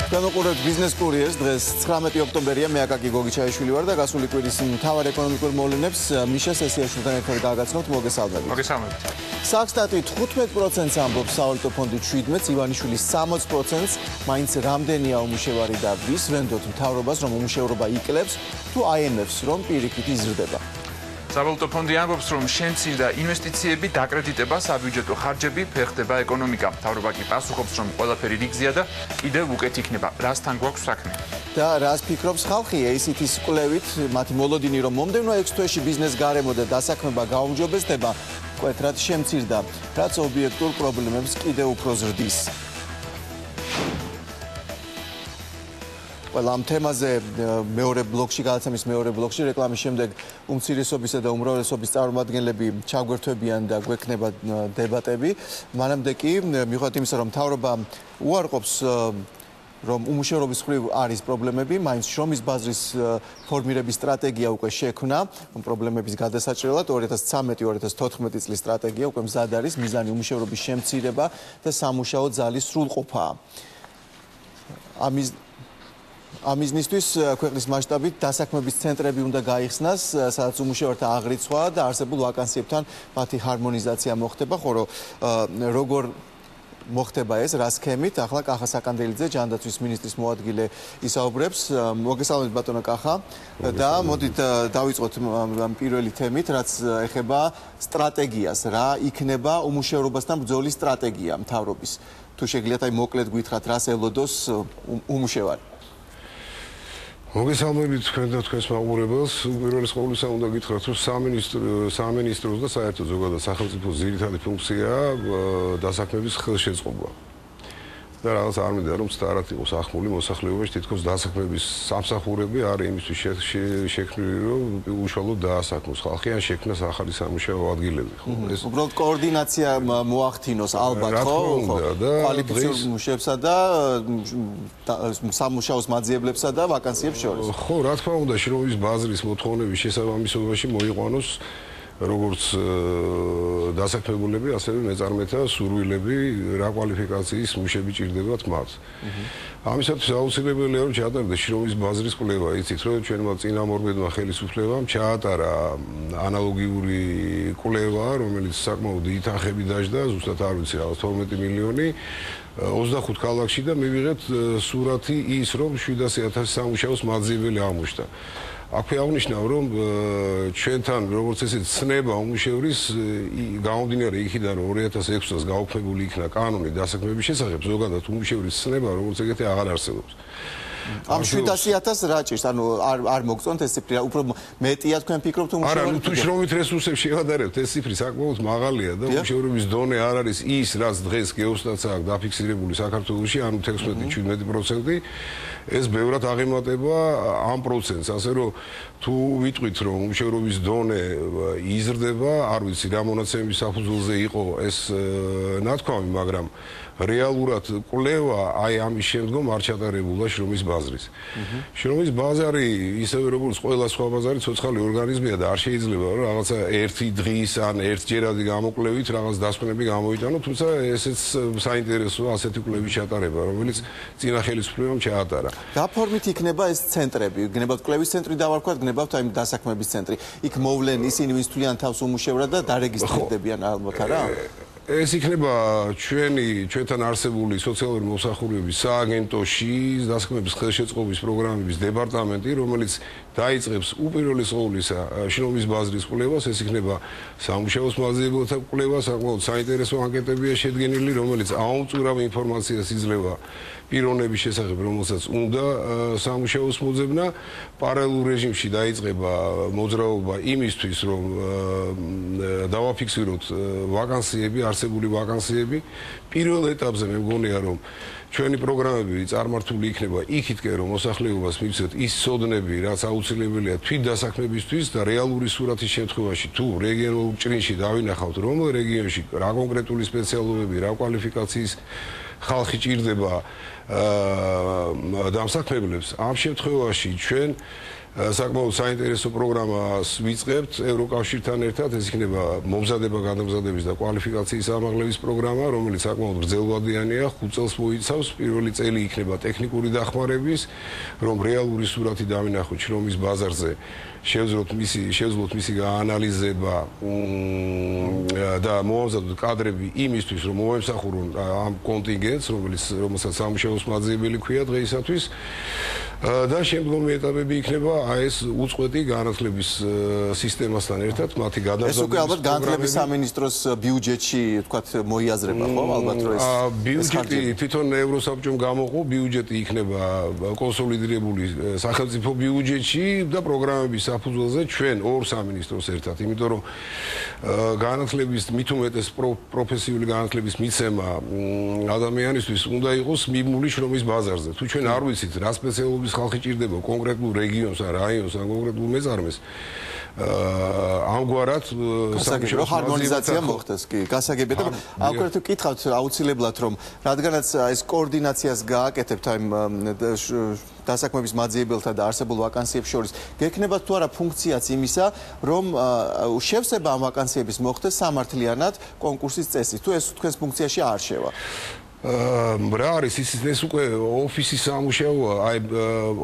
განუყურებთ ბიზნეს კურიერს. დღეს 19 ოქტომბერია, მე აკაკი გოგიჩაიშვილი ვარ და გასული კვირის მთავარ ეკონომიკურ მოვლენებს მიშა სესიაშვილთან ერთად გააგაცნოთ. მოგესალმებით. მოგესალმებით. საქსტატი 15%-ს ამბობს, სავალუტო ფონდი 17%-ს, ივანიშვილი 60%-ს, მაინც რამდენია უმუშევარი და ვის ვენდოთ მთავრობას, რომ უმუშევრობა იკლებს, თუ IMF-ს, რომ პირიქით იზრდება. სავალუტო ფონდი ამბობს, რომ შემცირდა ინვესტიციები, დაკრედიტება, საბიუჯეტო ხარჯები, ფეხდება ეკონომიკა. მთავრობა კი პასუხობს, რომ ყველაფერი რიგზია და კიდევ უკეთ იქნება. რასთან გვაქვს საქმე? და რას ფიქრობს ხალხი ACT-ის კვლევით, მათი მოლოდინი, რომ მომდევნო 6 თვეში ბიზნეს გარემო და დასაქმება გაუმჯობესდება, მკვეთრად შემცირდა, რაც ობიექტურ პრობლემებს კიდევ უფრო ზრდის. ამ თემაზე მეორე ბლოკში, გადაცემის მეორე ბლოკში, რეკლამის შემდეგ უმცირესობისა და უმრავლესობის წარმომადგენლები ჩაგვერთვებიან და გვექნება დებატები. მანამდე კი, მიუხედავად იმისა, რომ მთავრობა უარყოფს, რომ უმუშევრობის მხრივ არის პრობლემები, მაინც შრომის ბაზრის ფორმირების სტრატეგია უკვე შექმნა, პრობლემების გადასაჭრელად 2013-2014 წლის სტრატეგია უკვე მზად არის, მიზანი უმუშევრობის შემცირება და სამუშაო ძალის სრულყოფაა. ამიზნისთვის ქვეყნის მასშტაბით დასაქმების ცენტრები უნდა გაიხსნას, სადაც უმუშევართა აღრიცხვა და არსებულ ვაკანსიებთან მათი ჰარმონიზაცია მოხდება, ხოლო როგორ მოხდება ეს, რა სქემით, ახლა კახა საკანდელიძე, ჯანდაცვის მინისტრის მოადგილე ისაუბრებს. მოგესალმებით ბატონო კახა და მოდით დავიწყოთ პირველი თემით, რაც ეხება სტრატეგიას, რა იქნება უმუშევრობასთან ბრძოლის სტრატეგია მთავრობის. თუ შეგიძლიათ აი მოკლედ გითხრათ, რას ელოდოს უმუშევარი. მოგესალმებით თქვენ და თქვენს მაყურებელს. უპირველეს ყოვლისა უნდა გითხრათ, რომ სამინისტროს და საერთოდ ზოგადად სახელმწიფოს ძირითადი ფუნქციაა დასაქმების ხელშეწყობა. და რაღაც არ მინდა რომ სტარად იყოს ახმული მოსახლეობაში, თითქოს დასაქმების სამსახურები არის იმისთვის შექმნილი, რომ უშუალოდ დაასაქმოს ხალხი ან შექმნას ახალი სამუშაო ადგილები. ეს უბრალოდ კოორდინაცია მოახდინოს ალბათ, ხო? კვალიფიციურ მუშებსა და სამუშაოს მაძიებლებსა და ვაკანსიებს შორის. ხო, რა თქმა უნდა, შრომის ბაზრის მოთხოვნების შესაბამისობაში მოიყვანოს როგორც დასაქმებულები, ასევე მეწარმეთა სურვილები, რა კვალიფიკაციის მუშები ჭირდებათ მათ. ამისათვის აუცილებელია, რომ ჩაატარდეს შრომის ბაზრის კვლევა. იცით, რომ ჩვენმა წინამორბედმა ხელისუფლებამ ჩაატარა ანალოგიური კვლევა, რომელიც საკმაოდ დიდი თანხები დაჯდა, ზუსტად არ ვიცი, რაღაც 12 მილიონი 25 ქალაქში და მივიღეთ სურათი ის, რომ 700,000 სამუშაოს მაძიებელი აღმოჩნდა. აქვე აღნიშნავ, რომ ჩვენთან როგორც ესეც ცნება უმუშევრის გამომდინარე იქიდან, რომ 2006 წელს გაუქმებული იქნა კანონი დასაქმების შესახებ, ზოგადად უმუშევრის ცნება როგორც ეგეთი აღარ არსებობს. ამ 700,000 რა ჭირს? ანუ არ მოგწონთ ეს ციფრი? უფრო მეტია თქვენ ფიქრობთ უმუშევარი? არა, თუ შრომით რესურსებს შევადარებთ, ეს ციფრი საკმაოდ მაღალია და უმუშევრობის დონე არ არის ის, რაც დღეს გეოსტატს აქვს დაფიქსირებული საქართველოში, ანუ 16-17%. ეს ბევრად აღემატება ამ პროცენტს, ასე რომ თუ ვიტყვით, რომ უმუშევრობის დონე იზრდება, არ ვიცი რა მონაცემების საფუძველზე იყო ეს ნათქვამი, მაგრამ რეალურად კვლევა აი ამის შემდგომ არ ჩატარებულა შრომის ბაზრის. შრომის ბაზარი ისევე როგორც ყველა სხვა ბაზარი ცოცხალი ორგანიზმია და არ შეიძლება რომ რაღაცა ერთი დღის ან ერთჯერადი გამოკვლევით რაღაც დასკვნები გამოიტანო, თუმცა ესეც საინტერესოა ასეთი კვლევის ჩატარება, რომელიც წინა ხელისუფლებამ ჩაატარა. რა ფორმით იქნება ეს ცენტრები? გნებავთ კვლევის ცენტრი დავარქვათ, გნებავთ აი დასაქმების ცენტრი. იქ მოვლენ ისინი, ვინც თვლიან თავს უმუშევრად და დარეგისტრირდებიან ალბათ არა? ეს იქნება ჩვენთან არსებული სოციალური მომსახურების სააგენტოში დასაქმების ხელშეწყობის პროგრამების დეპარტამენტი, რომელიც დაიწყებს უპირველეს ყოვლისა შრომის ბაზრის კვლევას. ეს იქნება სამუშაოს მაძიებელთა კვლევა, საკმაოდ საინტერესო ანკეტებია შედგენილი, რომელიც აუმწურავ ინფორმაციას იძლევა პიროვნების შესახებ, რომელსაც უნდა სამუშაოს მოძებნა. პარალელურ რეჟიმში დაიწყება მოძრაობა იმისთვის, რომ დავაფიქსიროთ ვაკანსიები, არსებული ვაკანსიები. პირველ ეტაპზე მე მგონია, რომ ჩვენი პროგრამები წარმართული იქნება იქითკენ, რომ მოსახლეობას მივცეთ ის სოდნები, რაც აუცილებელია თვით დასაქმებისთვის და რეალური სურათის შემთხვევაში, თუ რეგიონულ ჭრინში დავინახავთ, რომელ რეგიონში რა კონკრეტული სპეციალობები, რა კვალიფიკაციის ხალხი ჭირდება დამსაქმებლებს, ამ შემთხვევაში ჩვენ საკმაოდ საინტერესო პროგრამას ვიწყებთ ევროკავშირთან ერთად. ეს იქნება მომზადება, გადამზადების და კვალიფიკაციის ამაღლების პროგრამა, რომელიც საკმაოდ გრძელვადიანია, 5 წელს მოიცავს. პირველი წელი იქნება ტექნიკური დახმარების, რომ რეალური სურათი დავინახოთ შრომის ბაზარზე. შევძლოთ მისი გაანალიზება და მოამზადოთ კადრები იმისთვის, რომ მოემსახურონ ამ კონტინგენტს, რომელსაც სამუშაოს მაძიებელი ქვია დღეისათვის. და შემდგომი ეტაპები იქნება ეს უწყვეტი განათლების სისტემასთან ერთად, მათი გადამზადების. ეს უკვე ალბათ განათლების სამინისტროს ბიუჯეტში, თქვათ, მოიაზრება, ხო? ალბათ რომ ეს ბიუჯეტი თვითონ ევროსაბჭომ გამოყო, ბიუჯეტი იქნება კონსოლიდირებული სახელმწიფო ბიუჯეტში და პროგრამების საფუძველზე ჩვენ ორ სამინისტროს ერთად, იმიტომ რომ განათლების მით უმეტეს პროფესიული განათლების მიცემა ადამიანისთვის უნდა იყოს მიბმული შრომის ბაზარზე. თუ ჩვენ არ ვიცით რა სპეციალობის ხალხი ჭირდება კონკრეტულ რეგიონს ან რაიონს ან კონკრეტულ მეწარმეს ამგვარად გასაგებია ჰარმონიზაცია მოხდეს კი გასაგებია და აუქრეთ ვკითხავთ აუცილებლად რომ რადგანაც ეს კოორდინაციას გააკეთებთ აი დასაქმების მაძიებელთა და არსებულ ვაკანსიებს შორის გექნება თუ არა ფუნქციაც იმისა რომ შევსება ამ ვაკანსიების მოხდეს სამართლიანად კონკურსის წესით თუ ეს თქვენს ფუნქციაში არ შევა რა არის ის უკვე ოფისის სამუშაოა აი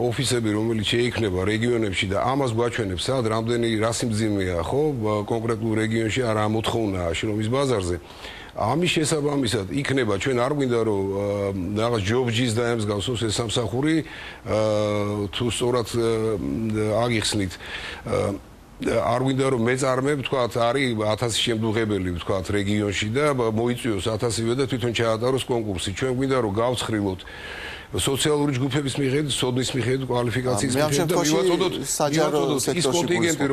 ოფისები რომელიც შეიქმნება რეგიონებში და ამას გვაჩვენებს სად რამდენი რა სიმძიმეა ხო კონკრეტულ რეგიონში არა მოთხოვნაა შრომის ბაზარზე ამის შესაბამისად იქნება ჩვენ არ გვინდა რომ რაღაც ჯობჯის დაემსგავსოს ეს სამსახური თუ სწორად აგიხსნით არ გვინდა რომ მეწარმე ვთქვათ არის 1000 შემდგებელი ვთქვათ რეგიონში და მოიწვიოს 1000-ვე და თვითონ ჩაატაროს კონკურსი ჩვენ გვინდა რომ გავცხრილოთ სოციალური ჯგუფების მიხედვით, სოდნის მიხედვით, კვალიფიკაციის მიხედვით და მივაწოდოთ ის კონტინგენტი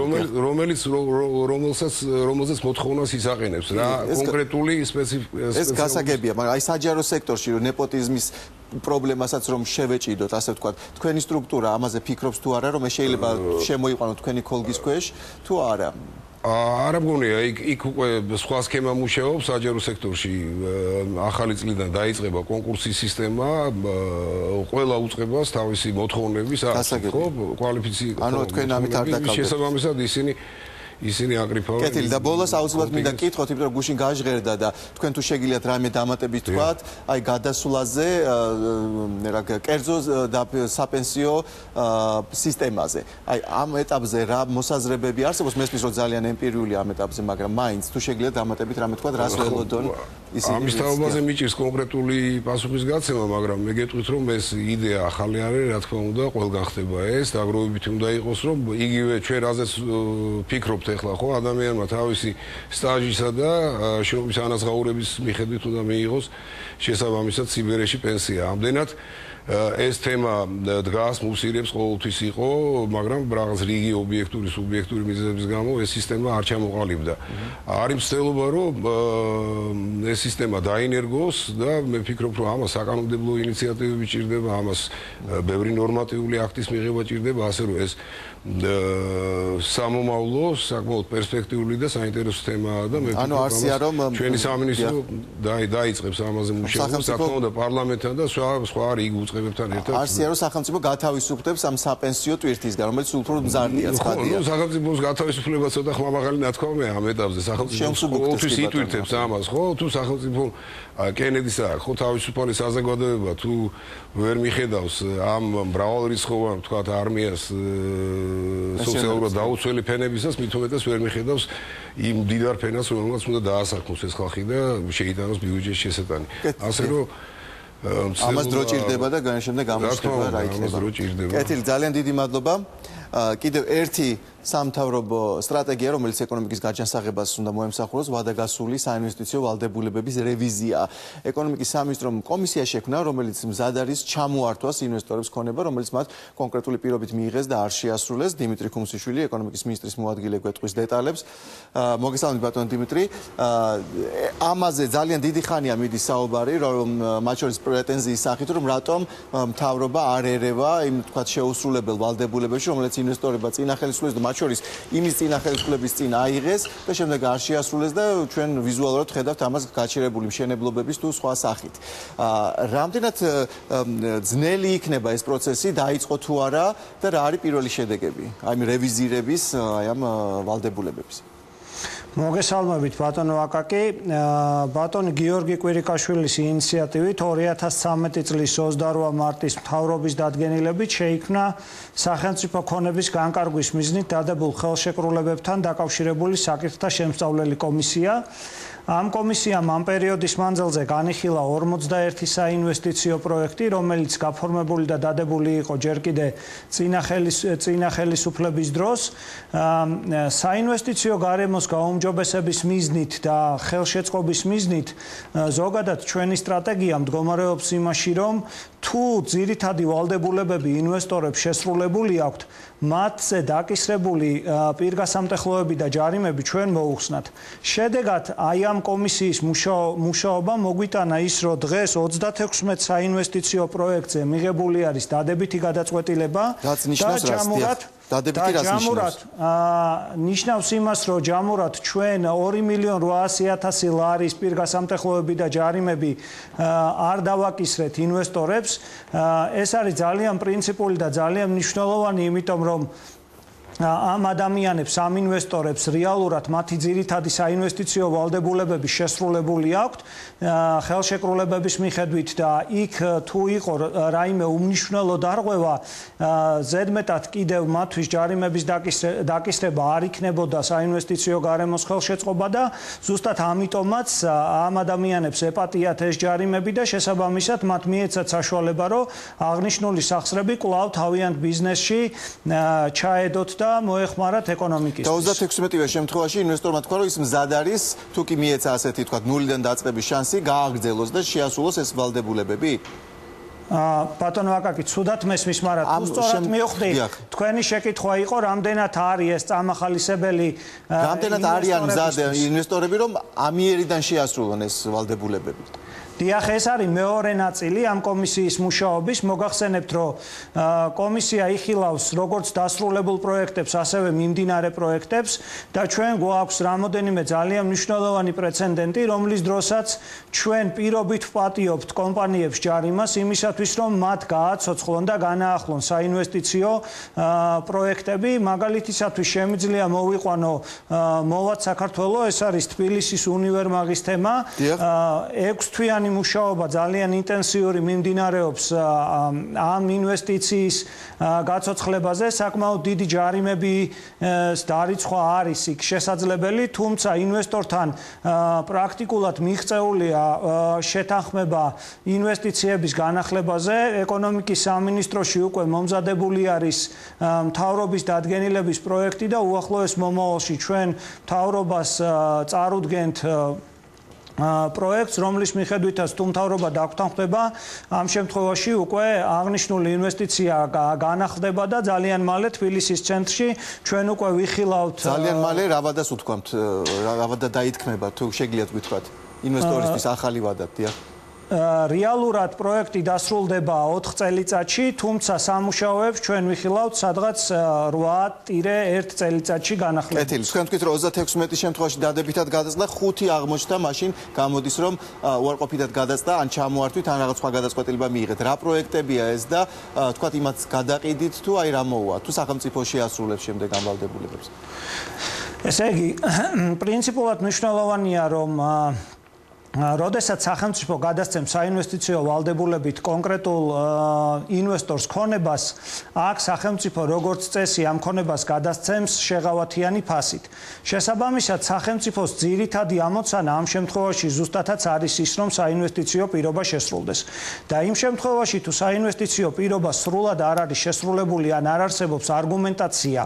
რომელსაც მოთხოვნას ისაყენებს რა კონკრეტული სპეციფიკა ეს გასაგებია, მაგრამ აი საჯარო სექტორში ნეპოტიზმის პრობლემასაც რომ შევეჭიდოთ, ასე ვთქვათ, თქვენი სტრუქტურა ამაზე ფიქრობს თუ არა, რომ ეს შეიძლება შემოიყვანოთ თქვენი ქოლგის ქვეშ თუ არა? არ მგონია იქ უკვე სხვა სქემა მუშაობს საჯარო სექტორში ახალი წლიდან დაიწყება კონკურსის სისტემა ყველა უწყებას თავისი მოთხოვნების აქვს ხო კვალიფიცია ანუ თქვენ ამით არ დაკავდეთ შესაბამისად ისინი აკრიფავენ კეთილი და ბოლოს აუცილებლად მინდა გკითხოთ იმიტომ რომ გუშინ გაჟღერდა და თქვენ თუ შეგიძლიათ რაიმე დამატებით თქვათ აი გადასვლაზე რა კერძო და საპენსიო სისტემაზე აი ამ ეტაპზე რა მოსაზრებები არსებობს მესმის რომ ძალიან ემპირიული ამ ეტაპზე მაგრამ მაინც თუ შეგიძლიათ დამატებით რაიმე თქვათ რას ველოდონ ამის თაობაზე მიჭირს კონკრეტული პასუხის გაცემა მაგრამ მე გეტყვით რომ ეს იდეა ახალი არის რა თქმა უნდა ყველგან ხდება ეს დაგროვებითი უნდა იყოს რომ იგივე ჩვენ რაზეც ფიქრობთ ეხლა ხო ადამიანმა თავისი სტაჟისა და შრომის ანაზღაურების მიხედვით უნდა მიიღოს შესაბამისად სიბერეში პენსია. ამდენად ეს თემა დგას მუსირებს ყოველთვის იყო, მაგრამ რაღაც რიგი ობიექტური, სუბიექტური მიზეზების გამო ეს სისტემა არ ჩამოყალიბდა. არის მცდელობა რომ ეს სისტემა დაინერგოს და მე ვფიქრობ რომ ამას საკანონმდებლო ინიციატივები ჭირდება, ამას ბევრი ნორმატიული აქტის მიღება ჭირდება, ასე რომ ეს სამომავლო საკმაოდ პერსპექტიული და საინტერესო თემაა და მე ვფიქრობ რომ ჩვენი სამინისტრო დაიწყებს ამაზე მუშაობას რა თქმა უნდა პარლამენტთან და სხვა რიგ უწყებებთან ერთად არსია რომ სახელმწიფო გათავისუფლებს ამ საპენსიო ტვირთისგან რომელიც უფრო მზარდია ცხადია ხო სახელმწიფოს გათავისუფლება ცოტა ხმამაღალი ნათქვამია ამ ეტაპზე სახელმწიფო ყოველთვის იტვირთებს ამას ხო თუ სახელმწიფო კენედის აქვს ხო თავისუფალი საზოგადოება თუ ვერ მიხედავს ამ მრავალრიცხოვან თქვათ არმიას სოციალურად დაუცველი ფენებისას მით უმეტეს ვერ მიხედავს იმ დიდარ ფენას რომელსაც უნდა დაასაქმოს ეს ხალხი და შეიტანოს ბიუჯეტში შესატანი ასე რომ ამას დრო ჭირდება და განშემდგ გამოჩნდება რა იქნება კეთილი ძალიან დიდი მადლობა კიდევ ერთი სამთავრობო სტრატეგია, რომელიც ეკონომიკის გაჯანსაღებას უნდა მოემსახუროს, ვადაგასული საინვესტიციო ვალდებულებების რევიზია. ეკონომიკის სამინისტრომ კომისია შექმნა, რომელიც მზად არის ჩამოართვას ინვესტორებს ქონება, რომელიც მათ კონკრეტული პირობით მიიღეს და არ შეასრულეს. დიმიტრი ხუმსიშვილი, ეკონომიკის მინისტრის მოადგილე გვეტყვის დეტალებს. მოგესალმებით ბატონ დიმიტრი. ამაზე ძალიან დიდი ხანია მიდის საუბარი, რომ მათ შორის პრეტენზიის სახით, რომ რატომ მთავრობა არ ერევა იმ თქვათ შეუსრულებელ ვალდებულებებში, რომელიც ინვესტორებმა წინა ხელისუფლებას მათ შორის იმის წინა ხელისუფლების წინ აიღეს და შემდეგ არ შეასრულეს და ჩვენ ვიზუალურად ხედავთ ამას გაჩერებული მშენებლობების თუ სხვა სახით. რამდენად ძნელი იქნება ეს პროცესი, დაიწყო თუ არა და რა არის პირველი შედეგები? აი ამ რევიზირების, აი ამ ვალდებულებების. მოგესალმებით ბატონო აკაკი. ბატონი გიორგი კვირიკაშვილის ინიციატივით 2013 წლის 28 მარტის მთავრობის დადგენილებით შეიქმნა სახელმწიფო ქონების განკარგვის მიზნით დადებულ ხელშეკრულებებთან დაკავშირებული საკითხთა შემსწავლელი კომისია. ამ კომისიამ ამ პერიოდის მანძილზე განიხილა 41 საინვესტიციო პროექტი, რომელიც გაფორმებული და დადებული იყო ჯერ კიდე წინა ხელისუფლების დროს. საინვესტიციო გარემოს გაუმჯობესების მიზნით და ხელშეწყობის მიზნით ზოგადად ჩვენი სტრატეგია მდგომარეობს იმაში, რომ თუ ძირითადი ვალდებულებები ინვესტორებს შესრულებული აქვთ, მათზე დაკისრებული პირგასამტეხლოები და ჯარიმები ჩვენ მოუხსნათ. შედეგად აი ამ კომისიის მუშაობა მოგვიტანა ის, რომ დღეს 36 საინვესტიციო პროექტზე მიღებული არის დადებითი გადაწყვეტილება და ჯამურად ნიშნავს იმას, რომ ჯამურად ჩვენ 2.800.000 ლარის პირგასამტეხლოები და ჯარიმები არ დავაკისრეთ ინვესტორებს. ეს არის ძალიან პრინციპული და ძალიან მნიშვნელოვანი, იმიტომ რომ ამ ადამიანებს, ამ ინვესტორებს რეალურად მათი ძირითადი საინვესტიციო ვალდებულებები შესრულებული აქვთ ხელშეკრულებების მიხედვით და იქ თუ იყო რაიმე უმნიშვნელო დარღვევა, ზედმეტად კიდევ მათთვის ჯარიმების დაკისრება არ იქნებოდა საინვესტიციო გარემოს ხელშეწყობა და ზუსტად ამიტომაც ამ ადამიანებს ეპატიათ ეს ჯარიმები და შესაბამისად მათ მიეცათ საშუალება, რომ აღნიშნული სახსრები კვლავ თავიანთ ბიზნესში ჩაედოთ და მოეხმარათ ეკონომიკის. და 36-მე შემთხვევაში ინვესტორმა თქვა, რომ ის მზად არის, თუ კი მიეცა ასეთი თქვა ნულიდან დაწყების შანსი, გააგრძელოს და შეასრულოს ეს ვალდებულებები. ბატონო აკაკი, ცუდად მესმის, მაგრამ თუ სწორად მივხვდი, თქვენი შეკითხვა იყო, რამდენად არის ეს წამახალისებელი რამდენად არიან მზად ინვესტორები, რომ ამიერიდან შეასრულონ ეს ვალდებულებები. დიახ, ეს არის მეორე ნაწილი ამ კომისიის მუშაობის. მოგახსენებთ, რომ კომისია იხილავს როგორც დასრულებულ პროექტებს, ასევე მიმდინარე პროექტებს და ჩვენ გვაქვს რამოდენიმე ძალიან მნიშვნელოვანი პრეცედენტი, რომლის დროსაც ჩვენ პირობით ვპატიობთ კომპანიებს ჯარიმას იმისათვის, რომ მათ გააცოცხლონ და განაახლონ საინვესტიციო პროექტები. მაგალითისათვის შემიძლია მოვიყვანო მოვად საქართველოს, ეს არის თბილისის უნივერმაღის თემა. 6 თვიანი მუშაობა ძალიან ინტენსიური მიმდინარეობს ამ ინვესტიციის გაცოცხლებაზე. საკმაოდ დიდი ჯარიმების დარიცხვა არის იქ შესაძლებელი, თუმცა ინვესტორთან პრაქტიკულად მიღწეულია შეთანხმება ინვესტიციების განახლებაზე. ეკონომიკის სამინისტროში უკვე მომზადებული არის მთავრობის დადგენილების პროექტი და უახლოეს მომავალში ჩვენ მთავრობას წარუდგენთ პროექტს, რომლის მიხედვითაც თუ მთავრობა დაგვთანხმდება, ამ შემთხვევაში უკვე აღნიშნული ინვესტიცია განახლდება და ძალიან მალე თბილისის ცენტრში ჩვენ უკვე ვიხილავთ. ძალიან მალე რა ვადას უთქვამთ, რა ვადა დაითქმება, თუ შეგიძლიათ გითხრათ ინვესტორისთვის ახალი ვადა, დიახ. რეალურად პროექტი დასრულდება 4 წელიწადში, თუმცა სამუშაოებს ჩვენ ვიხილავთ სადღაც 8-1 წელიწადში განახლება. კეთილი, თქვენ თქვით რომ 36 შემთხვევაში დადებითად გადაწყდა, 5 აღმოჩნდა, მაშინ გამოდის რომ უარყოფითად გადაწყდა, ან ჩამოართვით, ან რაღაც სხვა გადაწყვეტილება მიიღეთ. რა პროექტებია ეს და თქვათ იმათ გადაყიდით თუ აი რა მოუვა, თუ სახელმწიფო შეასრულებს შემდეგ ამ ვალდებულებებს. ესე იგი, პრინციპულად მნიშვნელოვანია რომ როდესაც სახელმწიფო გადასცემს საინვესტიციო ვალდებულებით კონკრეტულ ინვესტორს ქონებას, აქ სახელმწიფო როგორც წესი ამ ქონებას გადასცემს შეღავათიანი ფასით. შესაბამისად, სახელმწიფოს ძირითადი ამოცანა ამ შემთხვევაში ზუსტადაც არის ის, რომ საინვესტიციო პირობა შესრულდეს. და იმ შემთხვევაში, თუ საინვესტიციო პირობა სრულად არ არის შესრულებული ან არ არსებობს არგუმენტაცია,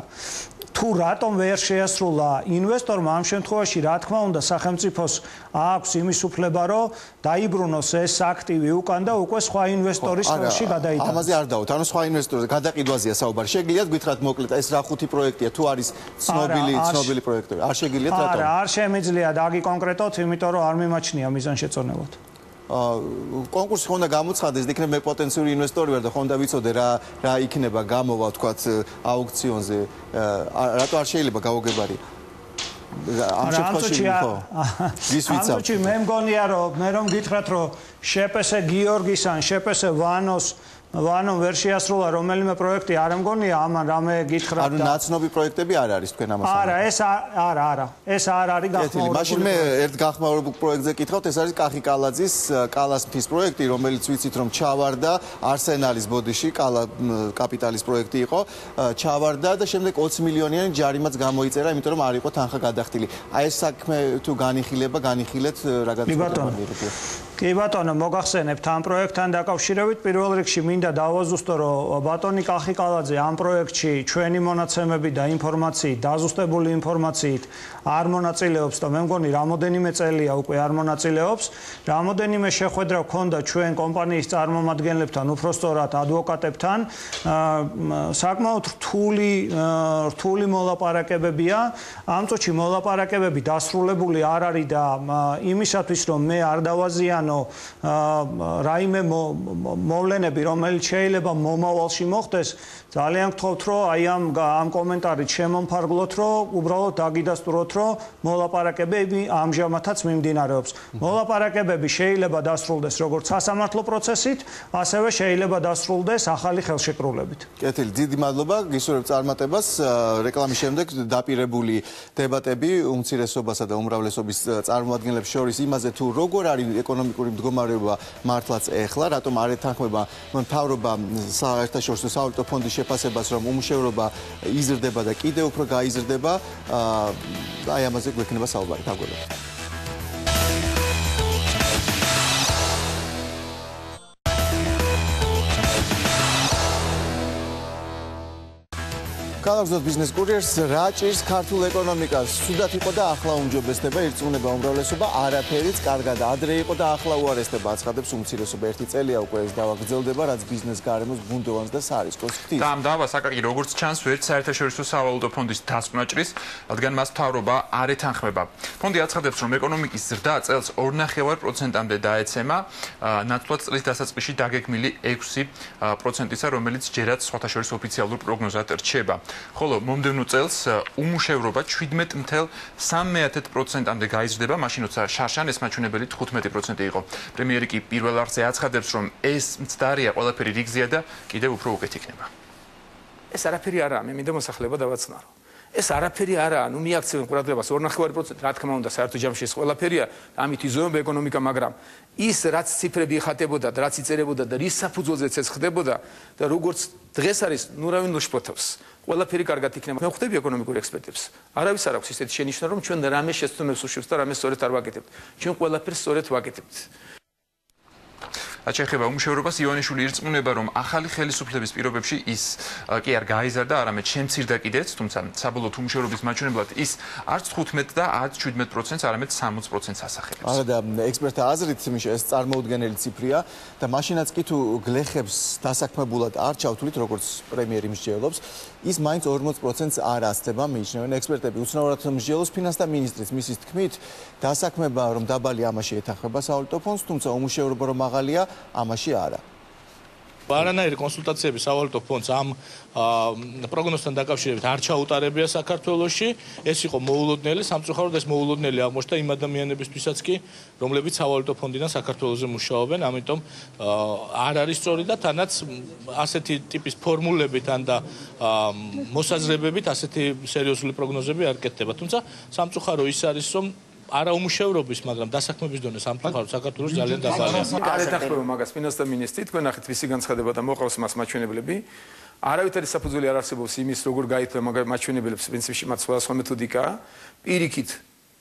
თუ რატომ ვერ შეასრულა ინვესტორმა, ამ შემთხვევაში რა თქმა უნდა სახელმწიფოს აქვს იმის უფლება, რომ დაიბრუნოს ეს აქტივი უკან და უკვე სხვა ინვესტორის ხელში გადაიტანოს. ამაზე არ დავთ, ანუ სხვა ინვესტორზე გადაყიდვაზეა საუბარი. შეგიძლიათ გითხრათ მოკლედ, ეს რა ხუთი პროექტია, თუ არის ცნობილი პროექტები? არ შეგიძლიათ რატომ? არა, არ შემიძლია დაგიკონკრეტოთ, იმიტომ რომ არ მიმაჩნია მიზანშეწონებად. კონკურსი ხონდა გამოცხადდეს, იქნებ მე პოტენციური ინვესტორი ვარ და ხონდა ვიცოდე რა იქნება გამოვა თქვათ აუქციონზე. რატო არ შეიძლება გავოგებარი? ამ შემთხვევაში ამწუჩი მე მგონია რომ მე რომ გითხრათ რომ შეპესე გიორგის ან შეპესე ვანომ ვერ შეასრულა რომელიმე პროექტი არ მგონია ამან რამე გითხრათ ანუ ნაცნობი პროექტები არ არის თქვენ ამას არა ეს არ არის გახმაურებული მაშინ მე ერთ გახმაურებულ პროექტზე გითხავთ ეს არის კახი კალაძის კალას მთის პროექტი რომელიც ვიცით რომ ჩავარდა არსენალის ბოდიში კაპიტალის პროექტი იყო ჩავარდა და შემდეგ 20 მილიონიანი ჯარიმაც გამოიწერა იმიტომ რომ არ იყო თანხა გადახდილი აი ეს საქმე თუ განიხილეთ რა გადაწყვეტილებაა კი ბატონო მოგახსენებთ ამ პროექტთან დაკავშირებით პირველ რიგში მინდა დავაზუსტო რომ ბატონი კახი კალაძე ამ პროექტში ჩვენი მონაცემები და ინფორმაციით დაზუსტებული ინფორმაციით არ მონაწილეობს და მე მგონი რამოდენიმე წელია უკვე არ მონაწილეობს რამოდენიმე შეხვედრა ჰქონდა ჩვენ კომპანიის წარმომადგენლებთან უпростоრად ადვოკატებთან საკმაოდ რთული მოლაპარაკებებია ამ წუთში მოლაპარაკებები დასრულებული არ არის და იმისათვის რომ მე არ დავაზიანო რაიმე მოვლენები რომელიც შეიძლება მომავალში მოხდეს ძალიან გთხოვთ რომ აი ამ კომენტარით შემომფარგლოთ რომ უბრალოდ დაგიდასტუროთ რომ მოლაპარაკებები ამჟამადაც მიმდინარეობს მოლაპარაკებები შეიძლება დასრულდეს როგორც სასამართლო პროცესით ასევე შეიძლება დასრულდეს ახალი ხელშეკრულებით კეთილი დიდი მადლობა გისურვებთ წარმატებას რეკლამის შემდეგ დაპირებული დებატები უმცირესობასა და უმრავლესობის წარმომადგენლებს შორის იმაზე თუ როგორ არის ეკონომიკური მდგომარეობა მართლაც ეხლა რატომ არ ეთანხმება მთავრობა საერთაშორისო სავალუტო ფონდის შეფასებას რომ უმუშევრობა იზრდება და კიდევ უფრო გაიზრდება აი ამაზე გვექნება საუბარი დაგვრჩებით Καλώς business couriers რა ჭირს ქართულ ეკონომიკას სუდად იყო და ახლა უმჯობესდება ირწმუნება უმრავლესობა არაფერიც კარგად ადრე იყო და ახლა უარესდება აცხადებს უმცირესობა ერთი წელია უკვე ეს დავაგრძელდება რაც ბიზნეს გარემოს ბუნდოვანს და სარისკოს ხდის და ამ დავას აკაკი როგორც ჩანს ვერც საერთაშორისო სავალუტო ფონდის დასკვნა ჭრის რადგან მას მთავრობა არ ეთანხმება ფონდი აცხადებს რომ ეკონომიკის ზრდა წელს 2.5%-მდე დაეცემა ნაცვლად წლის დასაწყისში დაგეგმილი 6%-ისა რომელიც ჯერაც საერთაშორისო ოფიციალურ პროგნოზად რჩება ხოლო მომდევნო წელს უმუშევრობა 17.3%-მდე გაიზრდება, მაშინ როცა შარშან ეს მაჩვენებელი 15% იყო. პრემიერი კი პირველ არხზე აცხადებს, რომ ეს მცდარია ყველაფერი რიგზია და კიდევ უფრო უკეთ იქნება. ეს არაფერი არაა, მე მინდა მოსახლეობა დავაცნარო. ეს არაფერი არაა, ნუ მიაქცევენ ყურადღებას 2.5%, რა თქმა უნდა, საერთო ჯამში ეს ყველაფერია, ამით იზომება ეკონომიკა, მაგრამ ის რაც ციფრები იხატებოდა და რაც იწერებოდა და რის საფუძველზეც ეს ხდებოდა და როგორც დღეს არის, ნუ რავინ ლუშპოთავს. ყველაფერი კარგად იქნება. მე ხვდები ეკონომიკურ ექსპერტებს. არავის არ აქვს ისეთი შენიშვნა, რომ ჩვენ რამე შეცდომებს უშევს და რამე სწორედ არ ვაკეთებთ. ჩვენ ყველაფერს სწორედ ვაკეთებთ. აჩეხება უმუშევრობას ივანიშვილი ირწმუნება რომ ახალი ხელისუფლების პირობებში ის კი არ გაიზარდა არამედ შემცირდა კიდეც თუმცა საბოლოო უმუშევრობის მაჩვენებლად ის არც 15 და არც 17%-ს არამედ 60%-ს ასახელებს. არა და ექსპერტთა აზრით ეს წარმოუდგენელი ციფრია და მაშინაც კი თუ გლეხებს დასაქმებულად არ ჩავთვლით როგორც პრემიერი მსჯელობს ის მაინც 40%-ს არ ასწრება მიიჩნევენ ექსპერტები უცნაურად მსჯელობს ფინანსთა მინისტრიც მისის თქმით დასაქმება რომ დაბალი ამაში ეთანხმება სავალუტო ფონდს თუმცა უმუშევრობა რომ მაღალია ამაში არა. არანაირი კონსულტაციები სავალუტო ფონდს ამ პროგნოზთან დაკავშირებით არ ჩაუტარებია საქართველოში. ეს იყო მოულოდნელი, სამწუხაროდ ეს მოულოდნელი აღმოჩნდა იმ ადამიანებისთვისაც კი, რომლებიც სავალუტო ფონდიდან საქართველოზე მუშაობენ, ამიტომ არ არის სწორი და თანაც ასეთი ტიპის ფორმულებით ან და მოსაზრებებით ასეთი სერიოზული პროგნოზები არ კეთდება. თუმცა სამწუხარო ის არის, რომ არა უმუშევრობის, მაგრამ დასაქმების დონე სამწუხაროდ საქართველოს ძალიან დაბალია. არ ეთანხმება მაგას ფინანსთა მინისტრი, თქვენ ნახეთ ვისი განცხადება და მოყავს მას მაჩვენებლები. არავითარი საფუძველი არ არსებობს იმის, როგორ გაითვლა მაგ მაჩვენებლებს, პრინციპში მათ სხვადასხვა მეთოდიკაა.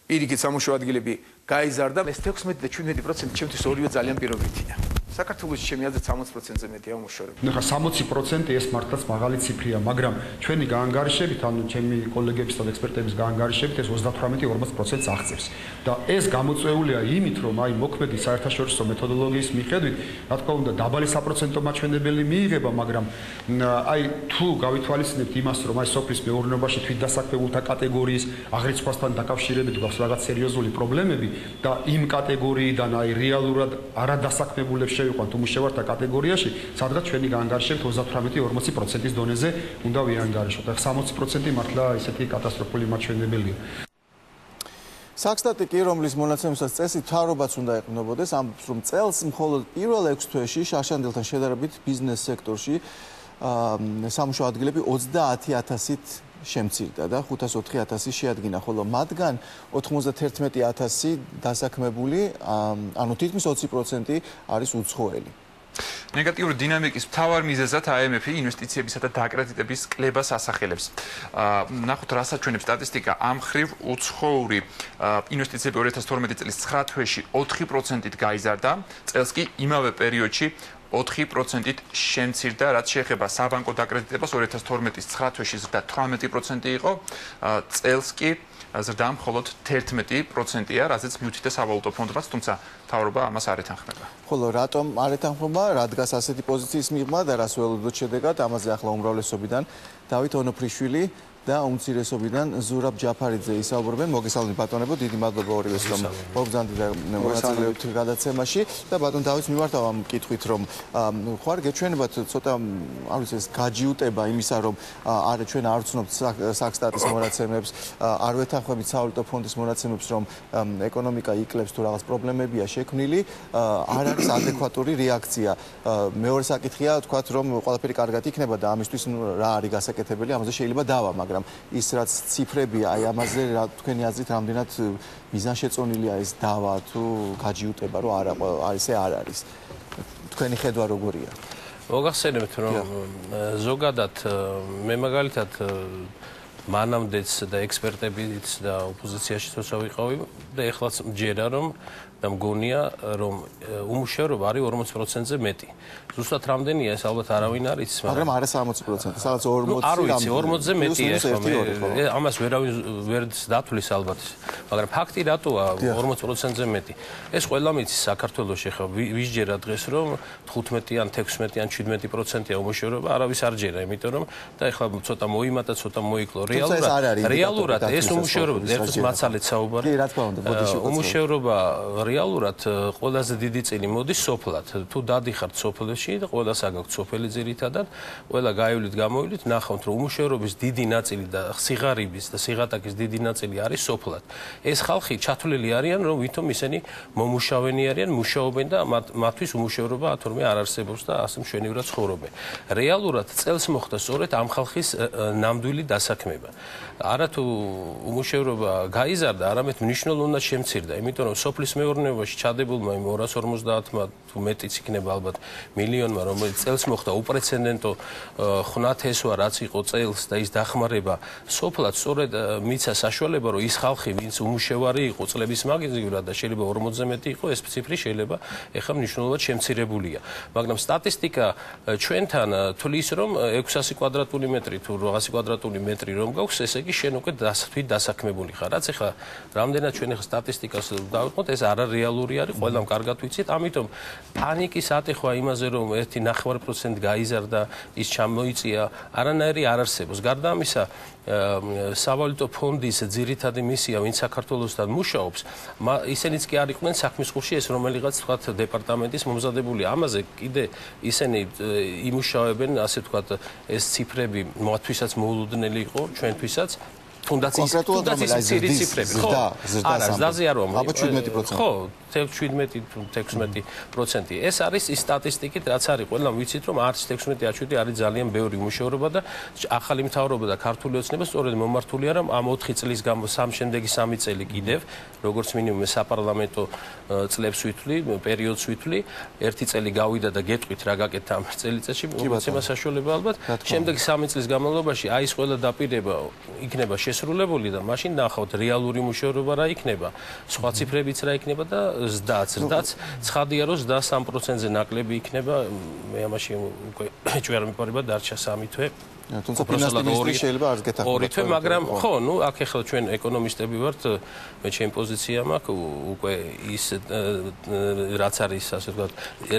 პირიქით სამუშაო ადგილები გაიზარდა. ეს 16 და 17% ჩემთვის ორივე ძალიან პირობითია. საქართველოში ჩემი აზრით 60%-ზე მეტია უმუშევრობა. ნახა 60% ეს მართლაც მაღალი ციფრია, მაგრამ ჩვენი გაანგარიშებით, ანუ ჩემი კოლეგების და ექსპერტების გაანგარიშებით ეს 38-40%-ს აღწევს. და ეს გამოწვეულია იმით, რომ აი მოქმედი საერთაშორისო მეთოდოლოგიის მიხედვით, რა თქმა უნდა, დაბალი საპროცენტო მაჩვენებელი მიიღება, მაგრამ აი თუ გავითვალისწინებთ იმას, რომ აი სოფლის მეურნეობაში თვითდასაქმებულთა კატეგორიის აღრიცხვასთან დაკავშირებით გვაქვს რაღაც სერიოზული პრობლემები და იმ კატეგორიიდან აი რეალურად არადასაქმებულებს შევიყვანთ უმუშევართა კატეგორიაში, სადღაც ჩვენი გაანგარიშებით 38-40%-ის დონეზე უნდა ვიანგარიშოთ. ახლა 60% მართლა ისეთი კატასტროფული მაჩვენებელია. საქსტატი კი, რომლის მონაცემებსაც წესი მთავრობაც უნდა ეყრდნობოდეს, ამბობს, რომ წელს მხოლოდ პირველ 6 თვეში შარშანდელთან შედარებით ბიზნეს სექტორში სამუშაო ადგილები 30,000-ით შემცირდა და 504,000 შეადგინა, ხოლო მათგან 91,000 დასაქმებული, ანუ თითქმის 20% არის უცხოელი. ნეგატიური დინამიკის მთავარ მიზეზად IMF ინვესტიციებისა და დაკრედიტების კლებას ასახელებს. ნახოთ, რა საჩვენებს სტატისტიკა. ამ ხრივ უცხოური ინვესტიციები 2012 წლის 9 თვეში 4%-ით გაიზარდა, წელს კი იმავე პერიოდში 4%-ით შემცირდა, რაც შეეხება საბანკო დაკრედიტებას 2012-ის 9 თვეში ზრდა 18% იყო, წელს კი ზრდა მხოლოდ 11%-ია, რაზეც მიუთითდა სავალუტო ფონდმაც, თუმცა მთავრობა ამას არ ეთანხმება. ხოლო რატომ არ ეთანხმება, რადგან ასეთი პოზიციის მიღმა და რას ველოდოთ შედეგად, ამაზე ახლა უმრავლესობიდან დავით ონოფრიშვილი და უმცირესობიდან ზურაბ ჯაფარიძე ისაუბრებენ. მოგესალმებით ბატონებო, დიდი მადლობა ორივეს, რომ მოგზავნით და მონაწილეობთ გადაცემაში და ბატონ დავითს მიმართავ ამ კითხვით, რომ ხوار გეჩვენებათ ცოტა, არ ვიცი, ეს გაჯიუტება იმისა, რომ არა ჩვენ არ ვცნობთ საქსტატის მონაცემებს, არ ვეთანხმებით სავალუტო ფონდის მონაცემებს, რომ ეკონომიკა იკლებს თუ რაღაც პრობლემებია შექმნილი, არ არის ადეკვატური რეაქცია. მეორე საკითხია, თქვათ, რომ ყველაფერი კარგად იქნება და ამისთვის რა არის გასაკეთებელი, ამაზე შეიძლება დავა, მაგრამ ის რაც ციფრებია, აი ამაზე თქვენი აზრით რამდენად მიზანშეწონილია ეს დავა თუ გაჯიუტება, რომ არა ესე არ არის. თქვენი ხედვა როგორია? მოგახსენებთ, რომ ზოგადად მე მაგალითად მანამდეც და ექსპერტებიც და ოპოზიციაში თორსა ვიყავი და ეხლაც მჯერა რომ და მგონია რომ უმუშევრობა არის 40%-ზე მეტი. ზუსტად რამდენია ეს ალბათ არავინ არ იცის, მაგრამ არა 60%, სადაც 40. არ ვიცი, 40-ზე მეტია ახლა. ამას ვერავინ ვერ დათვლის ალბათ. მაგრამ ფაქტი რატოა 40%-ზე მეტი? ეს ყველა მიცის საქართველოში ახლა ვისჯერა დღეს რომ 15 ან 16 ან 17%-ია უმუშევრობა, არავის არ ჯერა, იმიტომ რომ და ახლა ცოტა მოიმატა, ცოტა მოიკლო. რეალურად ეს უმუშევრობა ერთის მაცალეთ საუბარი. კი, რა თქმა უნდა, ბოდიში უმუშევრობა რეალურად ყველაზე დიდი წილი მოდის სოფლად. თუ დადიხართ სოფლებში და ყველას აგაქვთ სოფელი ძირითადად, ყველა გაივლით გამოივლით, ნახავთ რომ უმუშევრობის დიდი ნაწილი და სიღარიბის და სიღატაკის დიდი ნაწილი არის სოფლად. ეს ხალხი ჩათვლილი არიან, რომ ვითომ ისინი მომუშავენი არიან, მუშაობენ და მათთვის უმუშევრობა ათორმე არ არსებობს და ასე მშვენივრად ცხოვრობენ. რეალურად წელს მოხდა სწორედ ამ ხალხის ნამდვილი დასაქმება. არა თუ უმუშევრობა გაიზარდა, არამედ მნიშვნელოვნად შემცირდა, იმიტომ რომ სოფლის მეურნეობაში ჩადებულმა იმ 250-მა თუ მეტიც იქნება ალბათ მილიონმა, რომელიც წელს მოხდა უპრეცედენტო ხნათესვა, რაც იყო წელს და ის დახმარება სოფლად სწორედ მიცა საშუალება, რომ ის ხალხი, ვინც უმუშევარი იყო წლების მაგიზივრად და შეიძლება 40-ზე მეტი იყო, ეს ციფრი შეიძლება ეხლა მნიშვნელოვნად შემცირებულია. მაგრამ სტატისტიკა ჩვენთან თვლის, რომ 600 კვადრატული მეტრი თუ 800 კვადრატული მეტრი რომ გაქვს, ესე იგი შენ უკვე თვით დასაქმებული ხარ. რაც ეხლა რამდენად ჩვენ ეხლა სტატისტიკას დავიწყოთ, ეს არარეალური არის, ყველამ კარგად ვიცით, ამიტომ პანიკის ატეხვა იმაზე, რომ 1.9% გაიზარდა, ის ჩამოიწია, არანაირი არ არსებობს. გარდა ამისა, სავალუტო ფონდის ძირითადი მისია, ვინც საქართველოსთან მუშაობს, ისინიც კი არ იყვნენ საქმის ხურში, ეს რომელიღაც თქვათ დეპარტამენტის მომზადებული. ამაზე კიდე ისინი იმუშავებენ, ასე თქვათ, ეს ციფრები მათთვისაც მოულოდნელი იყო, ჩვენთვისაც. თუნდაც ის ციფრები, ხო? არა, ზრდაზე არ ვამბობ. 17%. ხო, 17-16%. ეს არის ის სტატისტიკით, რაც არის, ყველამ ვიცით, რომ არც 16-17 არის ძალიან ბევრი უმუშევრობა და ახალი მთავრობა და ქართული ოცნება სწორედ მომართულია, რომ ამ 4 წლის გამო შემდეგი 3 წელი კიდევ, როგორც მინიმუმ საპარლამენტო წლებს ვითვლი, პერიოდს ვითვლი, 1 წელი გავიდა და გეტყვით რა გაკეთდა ამ წელიწადში, მოგცემა საშუალება ალბათ. შემდეგი 3 წლის განმავლობაში აი ეს ყველა დაპირება იქნება შესრულებული და მაშინ ნახავთ რეალური მუშაობა რა იქნება, სხვა ციფრებიც რა იქნება და ზრდაც ცხადია რომ 3%-ზე ნაკლები იქნება, მე ამაში უკვე ჩვენ არ მიპარება დარჩა 3 თვე. თუმცა ფინანსური მინისტრი შეიძლება არც გეთახმება. 2 თვე, მაგრამ ხო, ნუ აქ ახლა ჩვენ ეკონომისტები ვართ, მე ჩემი პოზიცია მაქვს, უკვე ის რაც არის, ასე ვთქვათ,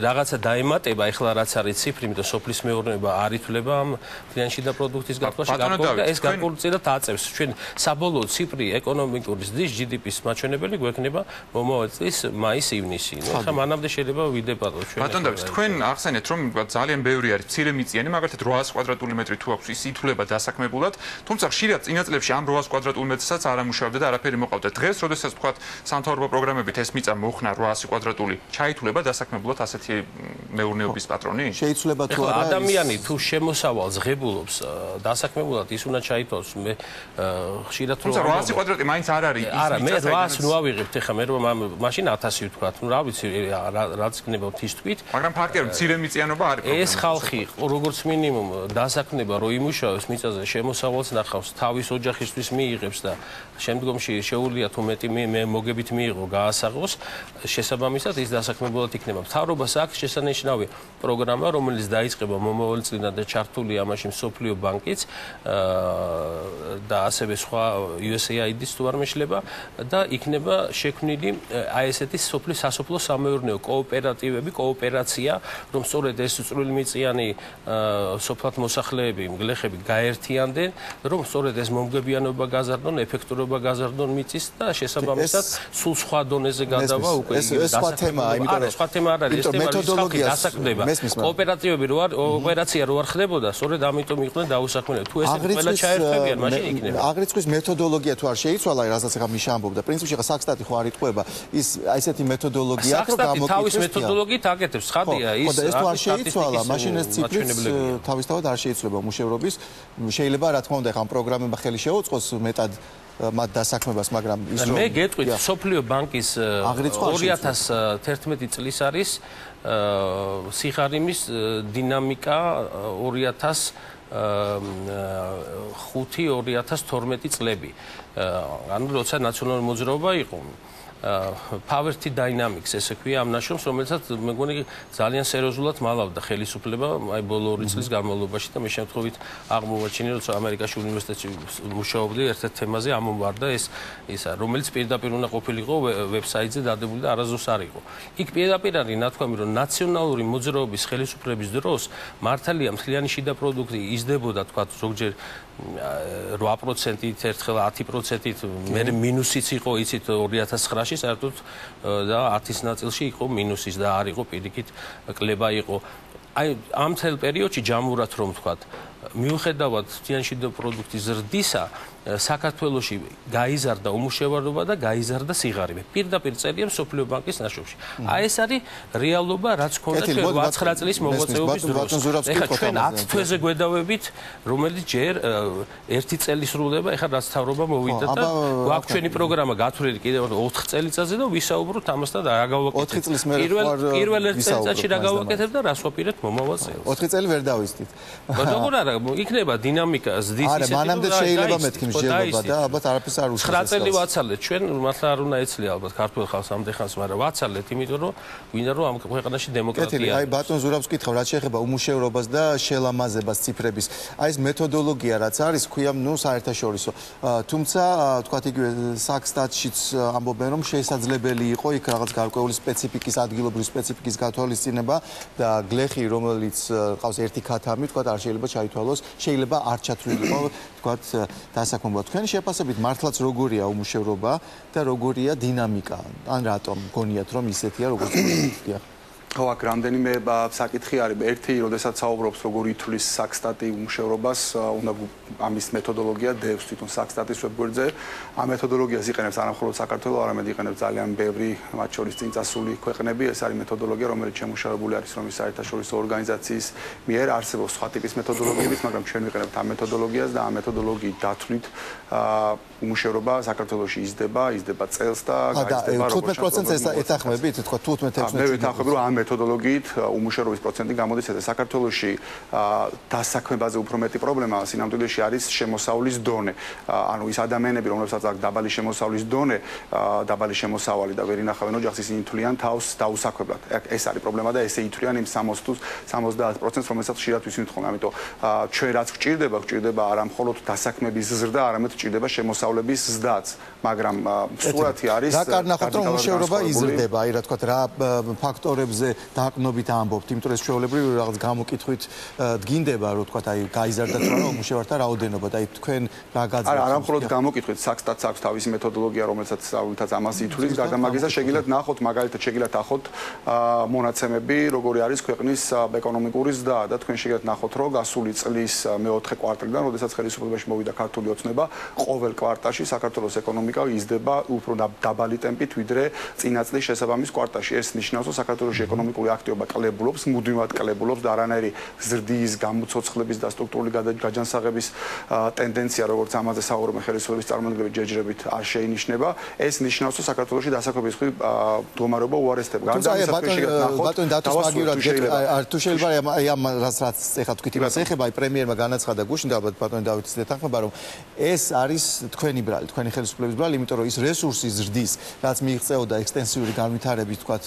რაღაცა დაემატება, ახლა რაც არის ციფრი, იმიტომ სოფლის მეურნეობა არ ითვლება ამ ფინანსში და პროდუქტის გათვლაში და ეს განკურნწილად აწევს. ჩვენ საბოლოო ციფრი ეკონომიკური ზრდის GDP-ის მაჩვენებელი გვექნება მომავალ წლის მაის-ივნისი. ნუ ახლა მანამდე შეიძლება ვიდებოდოთ ჩვენ. ბატონ დავით, თქვენ ახსენეთ, რომ ძალიან ბევრი არის მცირემიწიანი, მაგალითად 800 კვადრატული მეტრი თუ ის ითვლება დასაქმებულად, თუმცა ხშირად წინა წლებში ამ 800 კვადრატულ მეტრსაც არ ამუშავებდა და არაფერი მოყავდა. დღეს, როდესაც ვთქვათ, სამთავრობო პროგრამებით ეს მიწა მოხნა 800 კვადრატული, ჩაითვლება დასაქმებულად ასეთი მეურნეობის პატრონი? შეიცვლება თუ არა ადამიანი თუ შემოსავალს ღებულობს დასაქმებულად, ის უნდა ჩაითვალოს. მე ხშირად თუმცა 800 კვადრატი მაინც არ არის ის არა, მე 800 ნუ ავიღებთ ახლა მე რომ მაშინ 1000 ვთქვათ. ნუ რა ვიცი, რაც გნება ღვთის თვით. მაგრამ ფაქტია რომ მცირემიწიანობა არის პრობლემა. ეს ხალხი როგორც მინიმუმ დასაქმება რო იმუშავებს მიწაზე შემოსავალს ნახავს, თავის ოჯახისთვის მიიღებს და შემდგომში შეუძლია თუ მეტი მოგებით მიიღო, გაასაღოს, შესაბამისად ის დასაქმებულად იქნება. მთავრობას აქვს შესანიშნავი პროგრამა, რომელიც დაიწყება მომავალ წლიდან და ჩართულია ამაში მსოფლიო ბანკიც და ასევე სხვა USAID-ს თუ არ მეშლება და იქნება შექმნილი აი ესეთი სასოფლო სამეურნეო კოოპერატივები, კოოპერაცია, რომ სწორედ ეს წვრილმიწიანი სოფლად მოსახლეები, გლეხები გაერთიანდნენ, რომ სწორედ ეს მომგებიანობა გაზარდონ, ეფექტურობა გაზარდონ მიწის და შესაბამისად სულ სხვა დონეზე გადავა უკვე ეს სხვა თემაა, იმიტომ რომ სხვა თემა არ არის, ეს მეთოდოლოგია დასაქმდება. კოოპერატივები რო არ ოპერაცია რო არ ხდებოდა, სწორედ ამიტომ იყვნენ დაუსაქმებელი. თუ ესე ყველა ჩაერთვებიან, მაშინ იქნება. აგრიცხვის მეთოდოლოგია თუ არ შეიცვალა, რასაც ახლა მიშა ამბობდა, პრინციპში ახლა საქსტატი ხო არ იტყვება, ის აი ესეთი მეთოდოლოგია აქვს, რომ გამოკითხეს. თავის მეთოდოლოგიით აკეთებს, ხადია ის. ეს თუ არ შეიცვალა, მაშინ ეს ციფრიც თავისთავად არ შეიცვლება მუშაობის. შეიძლება რა თქმა უნდა ახლა ამ პროგრამებმა ხელი შეუწყოს მეტად მათ დასაქმებას, მაგრამ ის რომ მე გეტყვით, სოფლიო ბანკის 2011 წლის არის სიხარიმის დინამიკა 2005-2012 წლები. ანუ როცა ნაციონალური მოძრაობა იყო Poverty Dynamics ესე ქვია ამ ნაშრომს, რომელსაც მე მგონი ძალიან სერიოზულად მალავდა ხელისუფლება აი ბოლო 2 წლის განმავლობაში და მე შემთხვევით აღმოვაჩინე, როცა ამერიკაში უნივერსიტეტში მუშაობდი, ერთ-ერთ თემაზე ამომვარდა ისა, რომელიც პირდაპირ უნდა ყოფილიყო ვებსაიტზე დადებული და არასდროს არ იყო. იქ პირდაპირ არის ნათქვამი, რომ ნაციონალური მოძრაობის ხელისუფლების დროს მართალია მთლიანი შიდა პროდუქტი იზრდებოდა, თქვა ზოგჯერ 8%-ით, ერთხელ 10%-ით, მე მინუსიც იყო, იცით 2009-ში საერთოდ და 10-ის ნაწილში იყო მინუსის და არ იყო პირიქით კლება იყო. აი ამ წელ პერიოდში ჯამურად რომ ვთქვათ, მიუხედავად მთლიანი შიდა პროდუქტის ზრდისა, საქართველოში გაიზარდა უმუშევარობა და გაიზარდა სიღარიბე. პირდაპირ წერია მსოფლიო ბანკის ნაშრომში. აი ეს არის რეალობა, რაც ქონდა ჩვენ 8-9 წლის მოღვაწეობის დროს. ეხლა ჩვენ 10 თვეზე გვედავებით, რომელიც ჯერ 1 წელი სრულდება, ეხლა რაც თავრობა მოვიდა და გვაქვს ჩვენი პროგრამა გათვლილი კიდევ 4 წელიწადზე და ვისაუბროთ ამასთან და რა გავაკეთებთ. 4 წლის მერე პირველ 1 წელიწადში რა გავაკეთებთ და რას ვაპირებთ მომავალ წელს. 4 წელი ვერ დავისტით. როგორ არა, იქნება დინამიკა ზრდის ისეთი. არა, მანამდე შეიძლება მეთქი მსჯელობა და ალბათ არაფერს არ უშავს. 9 წელი ვაცალეთ, ჩვენ მართლა არ უნდა ეცლია ალბათ ქართულ ხალხს ამდენ ხანს, მაგრამ ვაცალეთ, იმიტომ რომ გვინდა რომ ამ ქვეყანაში დემოკრატია. აი ბატონ ზურაბს ვკითხავ, რაც შეეხება უმუშევრობას და შელამაზებას ციფრების. აი ეს მეთოდოლოგია რაც არის, ქვია, ნუ საერთაშორისო. თუმცა, თქვათ იგივე საქსტატშიც ამბობენ, რომ შესაძლებელი იყო იქ რაღაც გარკვეული სპეციფიკის, ადგილობრივი სპეციფიკის გათვალისწინება და გლეხი, რომელიც ყავს ერთი ქათამი, თქვათ არ შეიძლება ჩაითვალოს, შეიძლება არ ჩათვლილიყო, თქვათ დასაქმება. თქვენი შეფასებით მართლაც როგორია უმუშევრობა და როგორია დინამიკა? ან რატომ გონიათ რომ ისეთია, როგორც გქონდათ? ხო, აქ რამდენიმე საკითხი არის. ერთი, როდესაც საუბრობს როგორ ითვლის საქსტატი უმუშევრობას, უნდა ამის მეთოდოლოგია დევს თვითონ საქსტატის ვებგვერდზე. ამ მეთოდოლოგიას იყენებს არა მხოლოდ საქართველოს, არამედ იყენებს ძალიან ბევრი, მათ შორის წინწასული ქვეყნები. ეს არის მეთოდოლოგია, რომელიც შემუშავებული არის რომის საერთაშორისო ორგანიზაციის მიერ. არსებობს სხვა ტიპის მეთოდოლოგიებიც, მაგრამ ჩვენ ვიყენებთ ამ მეთოდოლოგიას და ამ მეთოდოლოგიით დათვლით უმუშევრობა საქართველოში იზრდება წელს და გაიზრდება როგორც 15%-ს ეთანხმებით, თქვა 15-16. მე ვეთანხმები, რომ ამ მეთოდოლოგიით უმუშევრობის პროცენტი გამოდის ეს საქართველოში დასაქმებაზე უფრო მეტი პრობლემა სინამდვილეში არის შემოსავლის დონე. ანუ ის ადამიანები, რომლებსაც აქვს დაბალი შემოსავლის დონე, დაბალი შემოსავალი და ვერ ინახავენ ოჯახს, ისინი თვლიან თავს დაუსაქმებლად. ეს არის პრობლემა და ესე ითვლიან იმ 60-70%-ს, რომელსაც ხშირად ვისმით ხოლმე. ამიტომ ჩვენ რაც გვჭირდება არა მხოლოდ დასაქმების ზრდა, არამედ გვჭირდება შემოსავლების ზრდაც. მაგრამ სურათი არის რა კარნახავთ რომ უმუშევრობა იზრდება, აი რა თქვა რა ფაქტორებზე დაყნობით ამბობთ, იმიტომ რომ ჩვეულებრივ რაღაც გამოკითხვით დგინდება, რომ თქვა აი გაიზარდა თუ არა უმუშევართა რაოდენობა და აი თქვენ რა გაძლევთ? არა მხოლოდ გამოკითხვით, საქსტატს აქვს თავისი მეთოდოლოგია, რომელსაც ამას ითვლის, გარდა მაგისა შეგიძლიათ ნახოთ, მაგალითად შეგიძლიათ ნახოთ მონაცემები, როგორი არის ქვეყნის ეკონომიკური ზრდა და თქვენ შეგიძლიათ ნახოთ, რომ გასული წლის მეოთხე კვარტალიდან, როდესაც ხელისუფლებაში მოვიდა ქართული ოცნება, ყოველ კვარტალში საქართველოს ეკონომიკა იზრდება უფრო დაბალი ტემპით, ვიდრე წინა წლის შესაბამის კვარტალში. ეს ნიშნავს, რომ საქართველოს ეკონომიკური აქტივობა კლებულობს, მუდმივად კლებულობს და არანაირი ზრდის, გამოცოცხლების და სტრუქტურული გაჯანსაღების ტენდენცია, როგორც ამაზე საუბრობენ ხელისუფლების წარმომადგენლები ჯერჯერობით არ შეინიშნება. ეს ნიშნავს, რომ საქართველოში დასაქმების მდგომარეობა უარესდება. გარდა ამისა, ბატონი დათოს მაგივრად თუ შეიძლება აი ამ რაც ეხლა თქვით იმას ეხება, აი პრემიერმა განაცხადა გუშინ და ალბათ ბატონი დავითის დეთანხმება, რომ ეს არის თქვენი ბრალი, თქვენი ხელისუფლების ბრალი, იმიტომ რომ ის რესურსი ზრდის, რაც მიიღწეოდა ექსტენსიური განვითარების, თქვათ,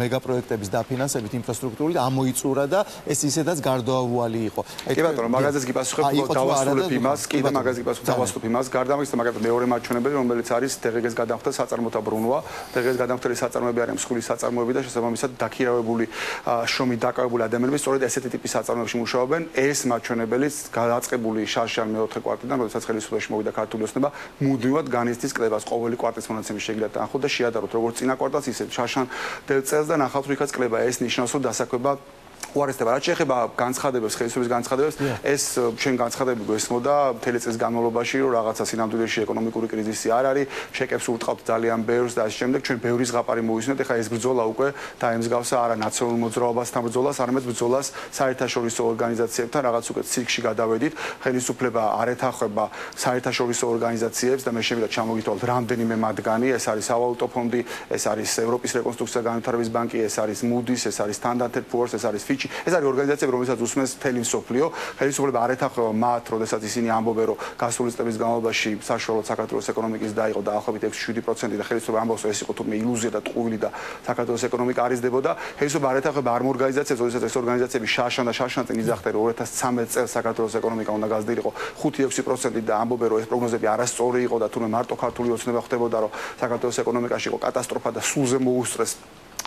მეგაპროექტების დაფინანსებით, ინფრასტრუქტურული ამოიწურა და ეს ისედაც გარდაუვალი იყო. კი ბატონო, მაგაზეც გიპასუხებ, დავასრულებ იმას, კი და მაგაზეც გიპასუხებ, დავასრულებ იმას, გარდა ამისა, მაგალითად მეორე მაჩვენებელი, რომელიც არის დღეს გადამხდელ საწარმოთა ბრუნვა, დღეს გადამხდელი საწარმოები არიან მსხვილი საწარმოები და შესაბამისად დაქირავებული შრომით დაკავებული ადამიანები სწორედ ესეთი ტიპის საწარმოებში მუშაობენ. ეს მაჩვენებელიც გადაწყებული შარშან მეოთხე კვარტალიდან, როდესაც ხელისუფლებაში მოვიდა ქართული ოცნება, მუდმივად განიცდის კლებას. ყოველი კვარტალის მონაცემები შეგიძლიათ ნახოთ და შეადაროთ როგორც წინა კვარტალს, ისე შარშან წელს და ნახავთ, რომ იქაც კლება. ეს ნიშნავს, რომ დასაქმება უარესდება. რაც შეეხება განცხადებებს, ხელისუფლების განცხადებებს, ეს ჩვენ განცხადები გვესმოდა მთელი წლის განმავლობაში, რომ რაღაცა სინამდვილეში ეკონომიკური კრიზისი არ არის, შეკებს ურტყავთ ძალიან ბევრს და ამ შემდეგ ჩვენ ბევრი ზღაპარი მოვისმენთ. ეხლა ეს ბრძოლა უკვე დაემსგავსა არა ნაციონალურ მოძრაობასთან ბრძოლას, არამედ ბრძოლას საერთაშორისო ორგანიზაციებთან, რაღაც უკვე ციკში გადავედით. ხელისუფლება არ ეთანხმება საერთაშორისო ორგანიზაციებს და მე შემიძლია ჩამოგითვალოთ რამდენიმე მათგანი, ეს არის სავალუტო ფონდი, ეს არის ევროპის რეკონსტრუქცია და განვითარების ბანკი, ეს არის Moody's, ეს არის Standard & Poor's, ეს არის ეს არის ორგანიზაციები, რომელსაც უსმენს მთელი მსოფლიო. ხელისუფლება არ ეთანხმება მათ, როდესაც ისინი ამბობენ, რომ გასული წლების განმავლობაში საშუალოდ საქართველოს ეკონომიკის დაიყო დაახლოებით 6-7% და ხელისუფლება ამბობს, რომ ეს იყო თურმე ილუზია და ტყუილი და საქართველოს ეკონომიკა არ იზრდებოდა. ხელისუფლება არ ეთანხმება ამ ორგანიზაციებს, როდესაც ეს ორგანიზაციები შარშან წინ იძახდნენ, რომ 2013 წელს საქართველოს ეკონომიკა უნდა გაზრდილიყო 5-6% და ამბობენ, რომ ეს პროგნოზები არასწორი იყო და თურმე მარტო ქართული ოცნება ხდებოდა, რომ საქართველოს ეკონომიკაში იყო კატასტროფა და სულზე მოუსწრეს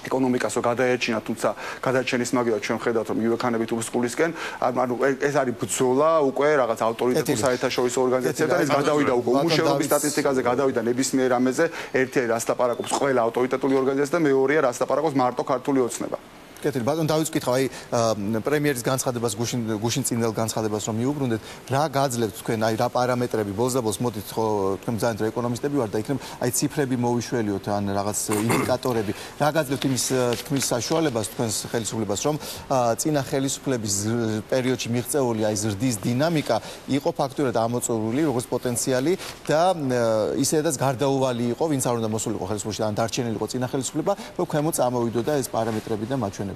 ეკონომიკასო გადაერჩინა, თუმცა გადარჩენის მაგივრად ჩვენ ხედავთ, რომ მივექანებით უსკულისკენ, ანუ ეს არის ბრძოლა უკვე რაღაც ავტორიტეტულ საერთაშორისო ორგანიზაციებთან, ეს გადავიდა უკვე უმუშევრობის სტატისტიკაზე, გადავიდა ნებისმიერ რამეზე, ერთი არის რაც ლაპარაკობს ყველა ავტორიტეტული ორგანიზაცია და მეორეა რაც ლაპარაკობს მარტო ქართული ოცნება. კეთილი ბატონო დავით ვკითხავ აი პრემიერის განცხადებას გუშინ წინდელ განცხადებას რომ მიუბრუნდეთ რა გაძლევთ თქვენ აი რა პარამეტრები ბოლოს და ბოლოს მოდით ხო თქვენ ძალიან ეკონომისტები ვარ და იქნებ აი ციფრები მოვიშველიოთ ან რაღაც ინდიკატორები რა გაძლევთ იმის თქმის საშუალებას თქვენს ხელისუფლებას რომ წინა ხელისუფლების პერიოდში მიღწეული აი ზრდის დინამიკა იყო ფაქტურად ამოწურული როგორც პოტენციალი და ისედაც გარდაუვალი იყო ვინც არ უნდა მოსულიყო ხელისუფლებაში ან დარჩენილიყო წინა ხელისუფლება რომ ქვემო წამოვიდოდა ეს პარამეტრები და მაჩვენებლები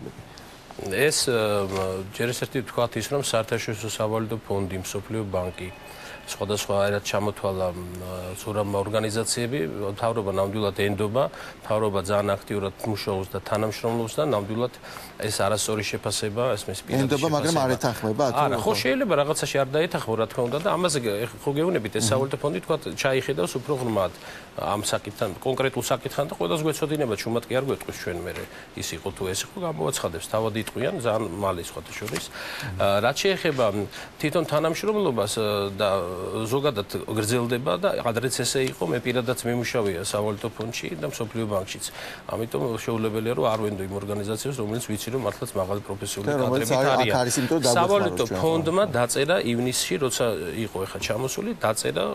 ეს ჯერ ერთი ვთქვათ ის რომ საერთაშორისო სავალუტო ფონდი, მსოფლიო ბანკი, სხვადასხვა ერთ ჩამოთვალა სურამ ორგანიზაციები, მთავრობა ნამდვილად ენდობა, მთავრობა ძალიან აქტიურად მუშაობს და თანამშრომლობს და ნამდვილად ეს არასწორი შეფასება, ეს მის პირადი ენდობა, მაგრამ არ ეთანხმება თუ არა, ხო შეიძლება რაღაცაში არ დაეთანხმო, რა თქმა უნდა და ამაზე ხო გეუბნებით ეს სავალუტო ფონდი თქვა ჩაიხედავს უფრო ღრმად ამ საკითხთან, კონკრეტულ საკითხთან და ყველას გვეცოდინება, ჩუმად კი არ გვეტყვის ჩვენ მე ის იყო თუ ეს იყო გამოაცხადებს, თავად იტყვიან ძალიან მალე სხვათა შორის. რაც შეეხება თვითონ თანამშრომლობას და ზოგადად გრძელდება და ადრეც ესე იყო, მე პირადად მიმუშავია სავალუტო ფონდში და მსოფლიო ბანკშიც. ამიტომ შეუძლებელია რომ არ ვენდო იმ ორგანიზაციებს, რომელიც ვიცი რომ მართლაც მაღალი პროფესიული კადრებით არიან. სავალუტო ფონდმა დაწერა ივნისში, როცა იყო ეხა ჩამოსული, დაწერა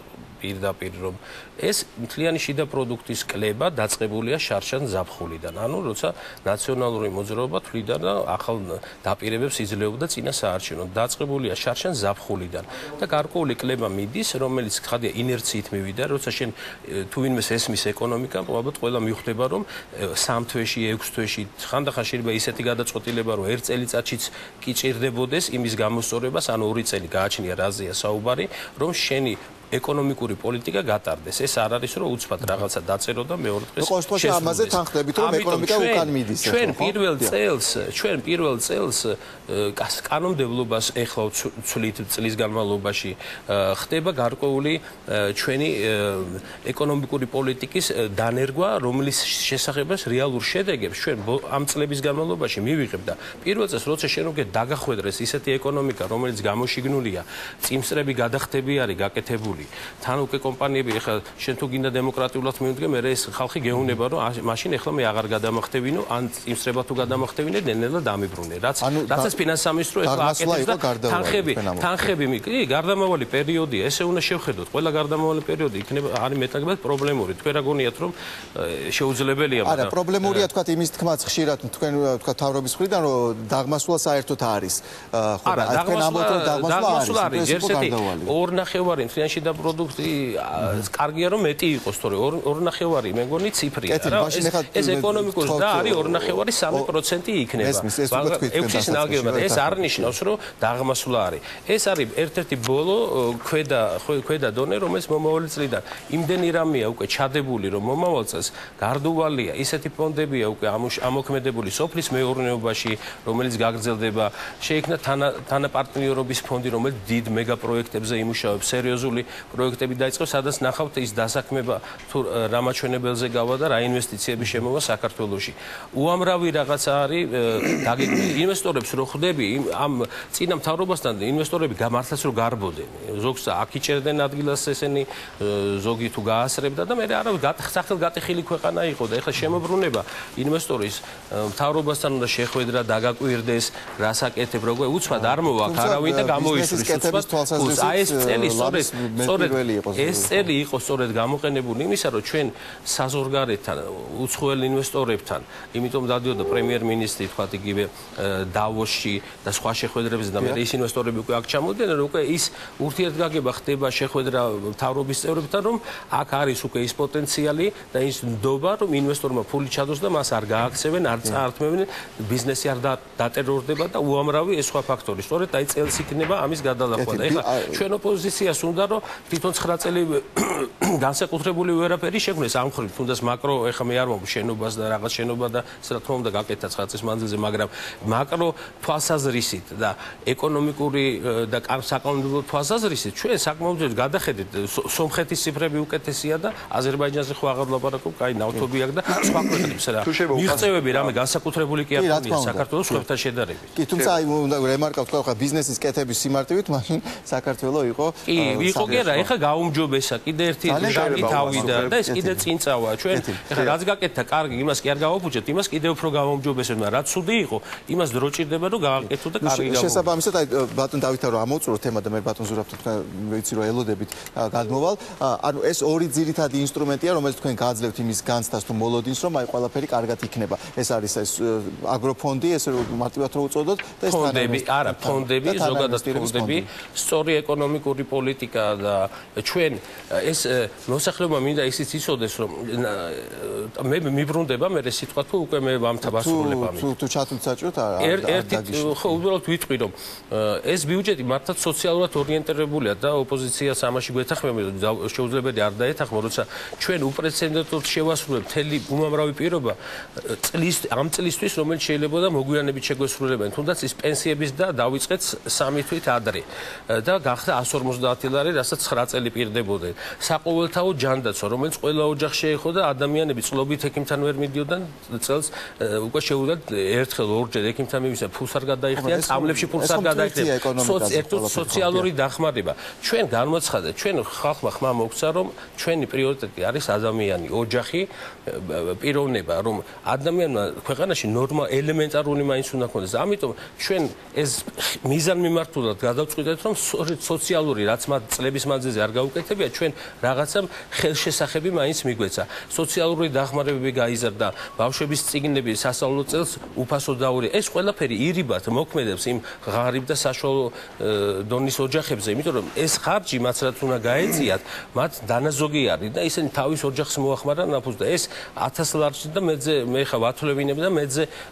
პირდაპირ რომ ეს მთლიანი შიდა პროდუქტის კლება დაწყებულია შარშან ზაფხულიდან. ანუ როცა ნაციონალური მოძრაობა თვლიდა და ახალ დაპირებებს იძლეოდა წინა საარჩევნო. დაწყებულია შარშან ზაფხულიდან და გარკვეული კლება მიდის, რომელიც ხადია ინერციით მივიდა, როცა შენ თუ ვინმეს ესმის ეკონომიკა, ალბათ ყველა მიხვდება, რომ 3 თვეში, 6 თვეში ხანდახან შეიძლება ისეთი გადაწყვეტილება, რომ 1 წელიწადშიც კი ჭირდებოდეს იმის გამოსწორებას, ანუ 2 წელი გააჩნია რაზეა საუბარი, რომ შენი ეკონომიკური პოლიტიკა გატარდეს. ეს არ არის რომ უცბად რაღაცა დაწერო და მეორე დღეს შესრულდეს. ამაზე თანხდებით რომ ეკონომიკა უკან მიდის. ჩვენ პირველ წელს კანონმდებლობას ეხლა ვცვლით წლის განმავლობაში ხდება გარკვეული ჩვენი ეკონომიკური პოლიტიკის დანერგვა, რომლის შესახებაც რეალურ შედეგებს ჩვენ ამ წლების განმავლობაში მივიღებთ და პირველ წელს როცა შენ უკვე დაგახვედრეს ისეთი ეკონომიკა, რომელიც გამოშიგნულია, წინსწრები გადახდები არის გაკეთებული. თან უკვე კომპანიები ეხლა შენ თუ გინდა დემოკრატიულად მივიდგე, მე ეს ხალხი გეუბნება, რომ მაშინ ეხლა მე აღარ გადამახტევინო, ან წინსწრება თუ გადამახტევინე, ნელ-ნელა დამიბრუნე. რაც ფინანსთა მინისტრო ეხლა აკეთებს და თანხები კი გარდამავალი პერიოდია, ესე უნდა შევხედოთ. ყველა გარდამავალი პერიოდი იქნება არის მეტნაკლებად პრობლემური. თქვენ რა გონიათ, რომ შეუძლებელია? არა, პრობლემურია თქვა იმის თქმაც ხშირად თქვენ თქვა თავრობის მხრიდან, რომ დაღმასვლა საერთოდ არის. ხო, თქვენ ამბობთ, რომ დაღმასვლა არის. ერთ-ერთი 2.5 მთლიანში და პროდუქტი კარგია რომ მეტი იყოს, თორე 2.5 მე მგონი ციფრია რა. ეს ეკონომიკური და არის 2.5-3% იქნება. 6-ის ნაგებად. ეს არ ნიშნავს რომ დაღმასვლა არის. ეს არის ერთ-ერთი ბოლო ქვედა დონე, რომელიც მომავალი წლიდან იმდენი რამეა უკვე ჩადებული, რომ მომავალ წელს გარდუვალია ისეთი ფონდებია უკვე ამოქმედებული სოფლის მეურნეობაში, რომელიც გაგრძელდება. შეიქმნა თანაპარტნიორობის ფონდი, რომელიც დიდ მეგა პროექტებზე იმუშავებს, სერიოზული პროექტები დაიწყო, სადაც ნახავთ ის დასაქმება თუ რა მაჩვენებელზე გავა და რა ინვესტიციები შემოვა საქართველოში. უამრავი რაღაცა არის ინვესტორებს რო ხვდები ამ წინა მთავრობასთან ინვესტორები გამართლაც რო გარბოდენ. ზოგს აქ იჭერდნენ ადგილას ესენი, ზოგი თუ გაასრებდა და მე არავის სახელ გატეხილი ქვეყანა იყო და ეხლა შემოbrunება ინვესტორის მთავრობასთან უნდა შეხვედრა, დაგაკვირდეს, რას აკეთებ, როგორ უცბად არ მოვა არავინ და გამოისვრის უცბად. აი ეს წელი ეს წელი იყო სწორედ გამოყენებული იმისა, რომ ჩვენ საზღვარგარეთთან, უცხოელ ინვესტორებთან, იმიტომ დადიოდა პრემიერ-მინისტრი თქვა იგივე დავოსში და სხვა შეხვედრებზე და მე ის ინვესტორები უკვე აქ ჩამოდიდნენ, რომ უკვე ის ურთიერთგაგება ხდება შეხვედრა მთავრობის წევრებთან, რომ აქ არის უკვე ის პოტენციალი და ის ნდობა, რომ ინვესტორმა ფული ჩადოს და მას არ გააქცევენ, არ წაართმევენ, ბიზნესი არ დატერორდება და უამრავი ეს სხვა ფაქტორი. სწორედ აი წელს იქნება ამის გადალახვა და ეხლა ჩვენ ოპოზიციას უნდა რომ თვითონ 9 წელი განსაკუთრებული ვერაფერი შექმნეს ამ ხრივ, თუნდაც მაკრო ეხლა მე არ მომბ შენობას და რაღაც შენობა და ეს რა თქმა უნდა გაკეთა 9 წლის მანძილზე, მაგრამ მაკრო თვალსაზრისით და ეკონომიკური და საკანონმდებლო თვალსაზრისით ჩვენ საკმაოდ გადახედით სომხეთის ციფრები უკეთესია და აზერბაიჯანზე ხო აღარ ვლაპარაკობ, კაი ნავთობი აქვს და სხვა ქვეყნებს რა. მიღწევები რამე განსაკუთრებული კი არ ხონია საქართველოს სხვებთან შედარებით. კი, თუმცა აი უნდა რემარკავ თქვა ხა ბიზნესის კეთების სიმარტივით, მაშინ საქართველოს იყო იყო კი არა, ეხლა გაუმჯობესა, კიდე ერთი ჟანრი თავიდა და ეს კიდე წინ წავა. ჩვენ ეხლა რაც გაკეთდა კარგი, იმას კი არ გავაფუჭებთ, იმას კიდე უფრო გავუმჯობესებთ, მაგრამ რაც ცუდი იყო, იმას დრო ჭირდება რომ გააკეთო და კარგი გავაკეთო. შესაბამისად აი ბატონ დავითა რომ ამოვწურო თემა და მე ბატონ ზურაბთან თქვენ ვიცი რომ ელოდებით გადმოვალ. ანუ ეს ორი ძირითადი ინსტრუმენტია, რომელიც თქვენ გააძლევთ იმის განცდას თუ მოლოდინს, რომ აი ყველაფერი კარგად იქნება. ეს არის ეს აგროფონდი, ეს მარტივად რო უწოდოთ და ეს ფონდები, არა, ფონდები, ზოგადად ფონდები, სწორი ეკონომიკური პოლიტიკა და ჩვენ ეს მოსახლეობა მინდა ისიც იცოდეს რომ მე მიბრუნდება მე სიტყვა თუ უკვე მე ვამთავრებ ამით თუ ჩათვლით საჭიროთ ერთი ხო უბრალოდ ვიტყვი რომ ეს ბიუჯეტი მართლაც სოციალურად ორიენტირებულია და ოპოზიციას ამაში გვეთანხმება შეუძლებელი არ დაეთანხმო როცა ჩვენ უპრეცედენტოდ შევასრულებთ მთელი უმამრავი პირობა ამ წლისთვის რომელიც შეიძლება და მოგვიანებით შეგვესრულებენ თუნდაც ის პენსიების და დავიწყეთ 3 თვით ადრე და გახდა 150 ლარი რასაც 9 წელი პირდებოდნენ საყოველთაო ჯანდაცვა რომელიც ყველა ოჯახში ეხო და ადამიანები წლობით ექიმთან ვერ მიდიოდნენ წელს უკვე შეუძლიათ ერთხელ ორჯერ ექიმთან მივიდა ფულს არ გადაიხდიან წამლებში ფულს არ გადაიხდიან სოციალური დახმარება ჩვენ განმოცხადეთ ჩვენ ხალხმა ხმა მოგცა რომ ჩვენი პრიორიტეტი არის ადამიანი ოჯახი პიროვნება რომ ადამიანმა ქვეყანაში ნორმა ელემენტარული მაინც უნდა ქონდეს ამიტომ ჩვენ ეს მიზანმიმართულად გადავწყვიტეთ რომ სოციალური რაც მათ წლების მანძილზე არ გაუკეთებია, ჩვენ რაღაცა ხელშესახები მაინც მიგვეცა. სოციალური დახმარებები გაიზარდა, ბავშვების წიგნები სასწავლო წელს უფასოდ დაურია. ეს ყველაფერი ირიბად მოქმედებს იმ ღარიბ და საშუალო დონის ოჯახებზე, იმიტომ რომ ეს ხარჯი მათ რაც უნდა გაეწიათ, მათ დანაზოგი არის და ისინი თავის ოჯახს მოახმარან ნაფუძ და ეს 1000 ლარში და მე ხა ვათვლებინებ და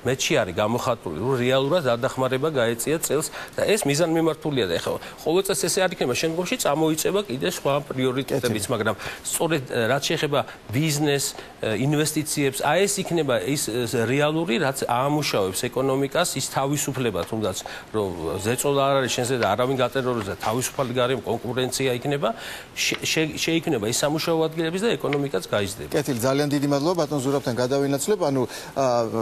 მეჩი არის გამოხატული, რომ რეალურად ადახმარება გაეწია წელს და ეს მიზანმიმართულია და ეხლა ყოველ წელს ესე არ იქნება, შემდგომში წამოიწება კიდე სხვა პრიორიტეტებიც, მაგრამ სწორედ რაც შეეხება ბიზნეს, ინვესტიციებს, ეს იქნება ის რეალური, რაც აამუშავებს ეკონომიკას, ის თავისუფლება თუნდაც, რომ ზეწოლა არ არის შენზე და არავინ გატერორიზდა, თავისუფალი გარემო კონკურენცია იქნება, შეიქმნება ის სამუშაო ადგილების და ეკონომიკაც გაიზრდება. კეთილი, ძალიან დიდი მადლობა ბატონ ზურაბთან გადავინაცვლებ. ანუ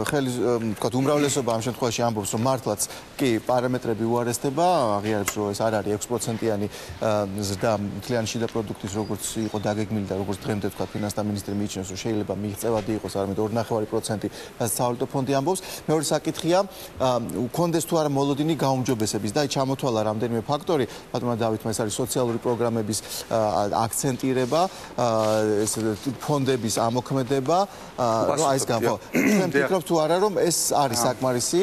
ხელი თქვა უმრავლესობა ამ შემთხვევაში ამბობს, რომ მართლაც კი პარამეტრები უარესდება, აღიარებს, რომ ეს არ არის 6%-იანი ზრდა მთლიანი შიდა პროდუქტის, როგორც იყო დაგეგმილი და როგორც დღემდე თქვა ფინანსთა მინისტრი მიიჩნევს, რომ შეიძლება მიღწევადი იყოს არამედ 2.5%, რაც სავალუტო ფონდი ამბობს. მეორე საკითხია, კონდეს თუ არა მოლოდინი გაუმჯობესების და ჩამოთვალა რამდენიმე ფაქტორი, ბატონმა დავითმა ეს არის სოციალური პროგრამების აქცენტირება, ეს ფონდების ამოქმედება, აი ეს გამო. ჩვენ ვფიქრობთ თუ არა რომ ეს არის საკმარისი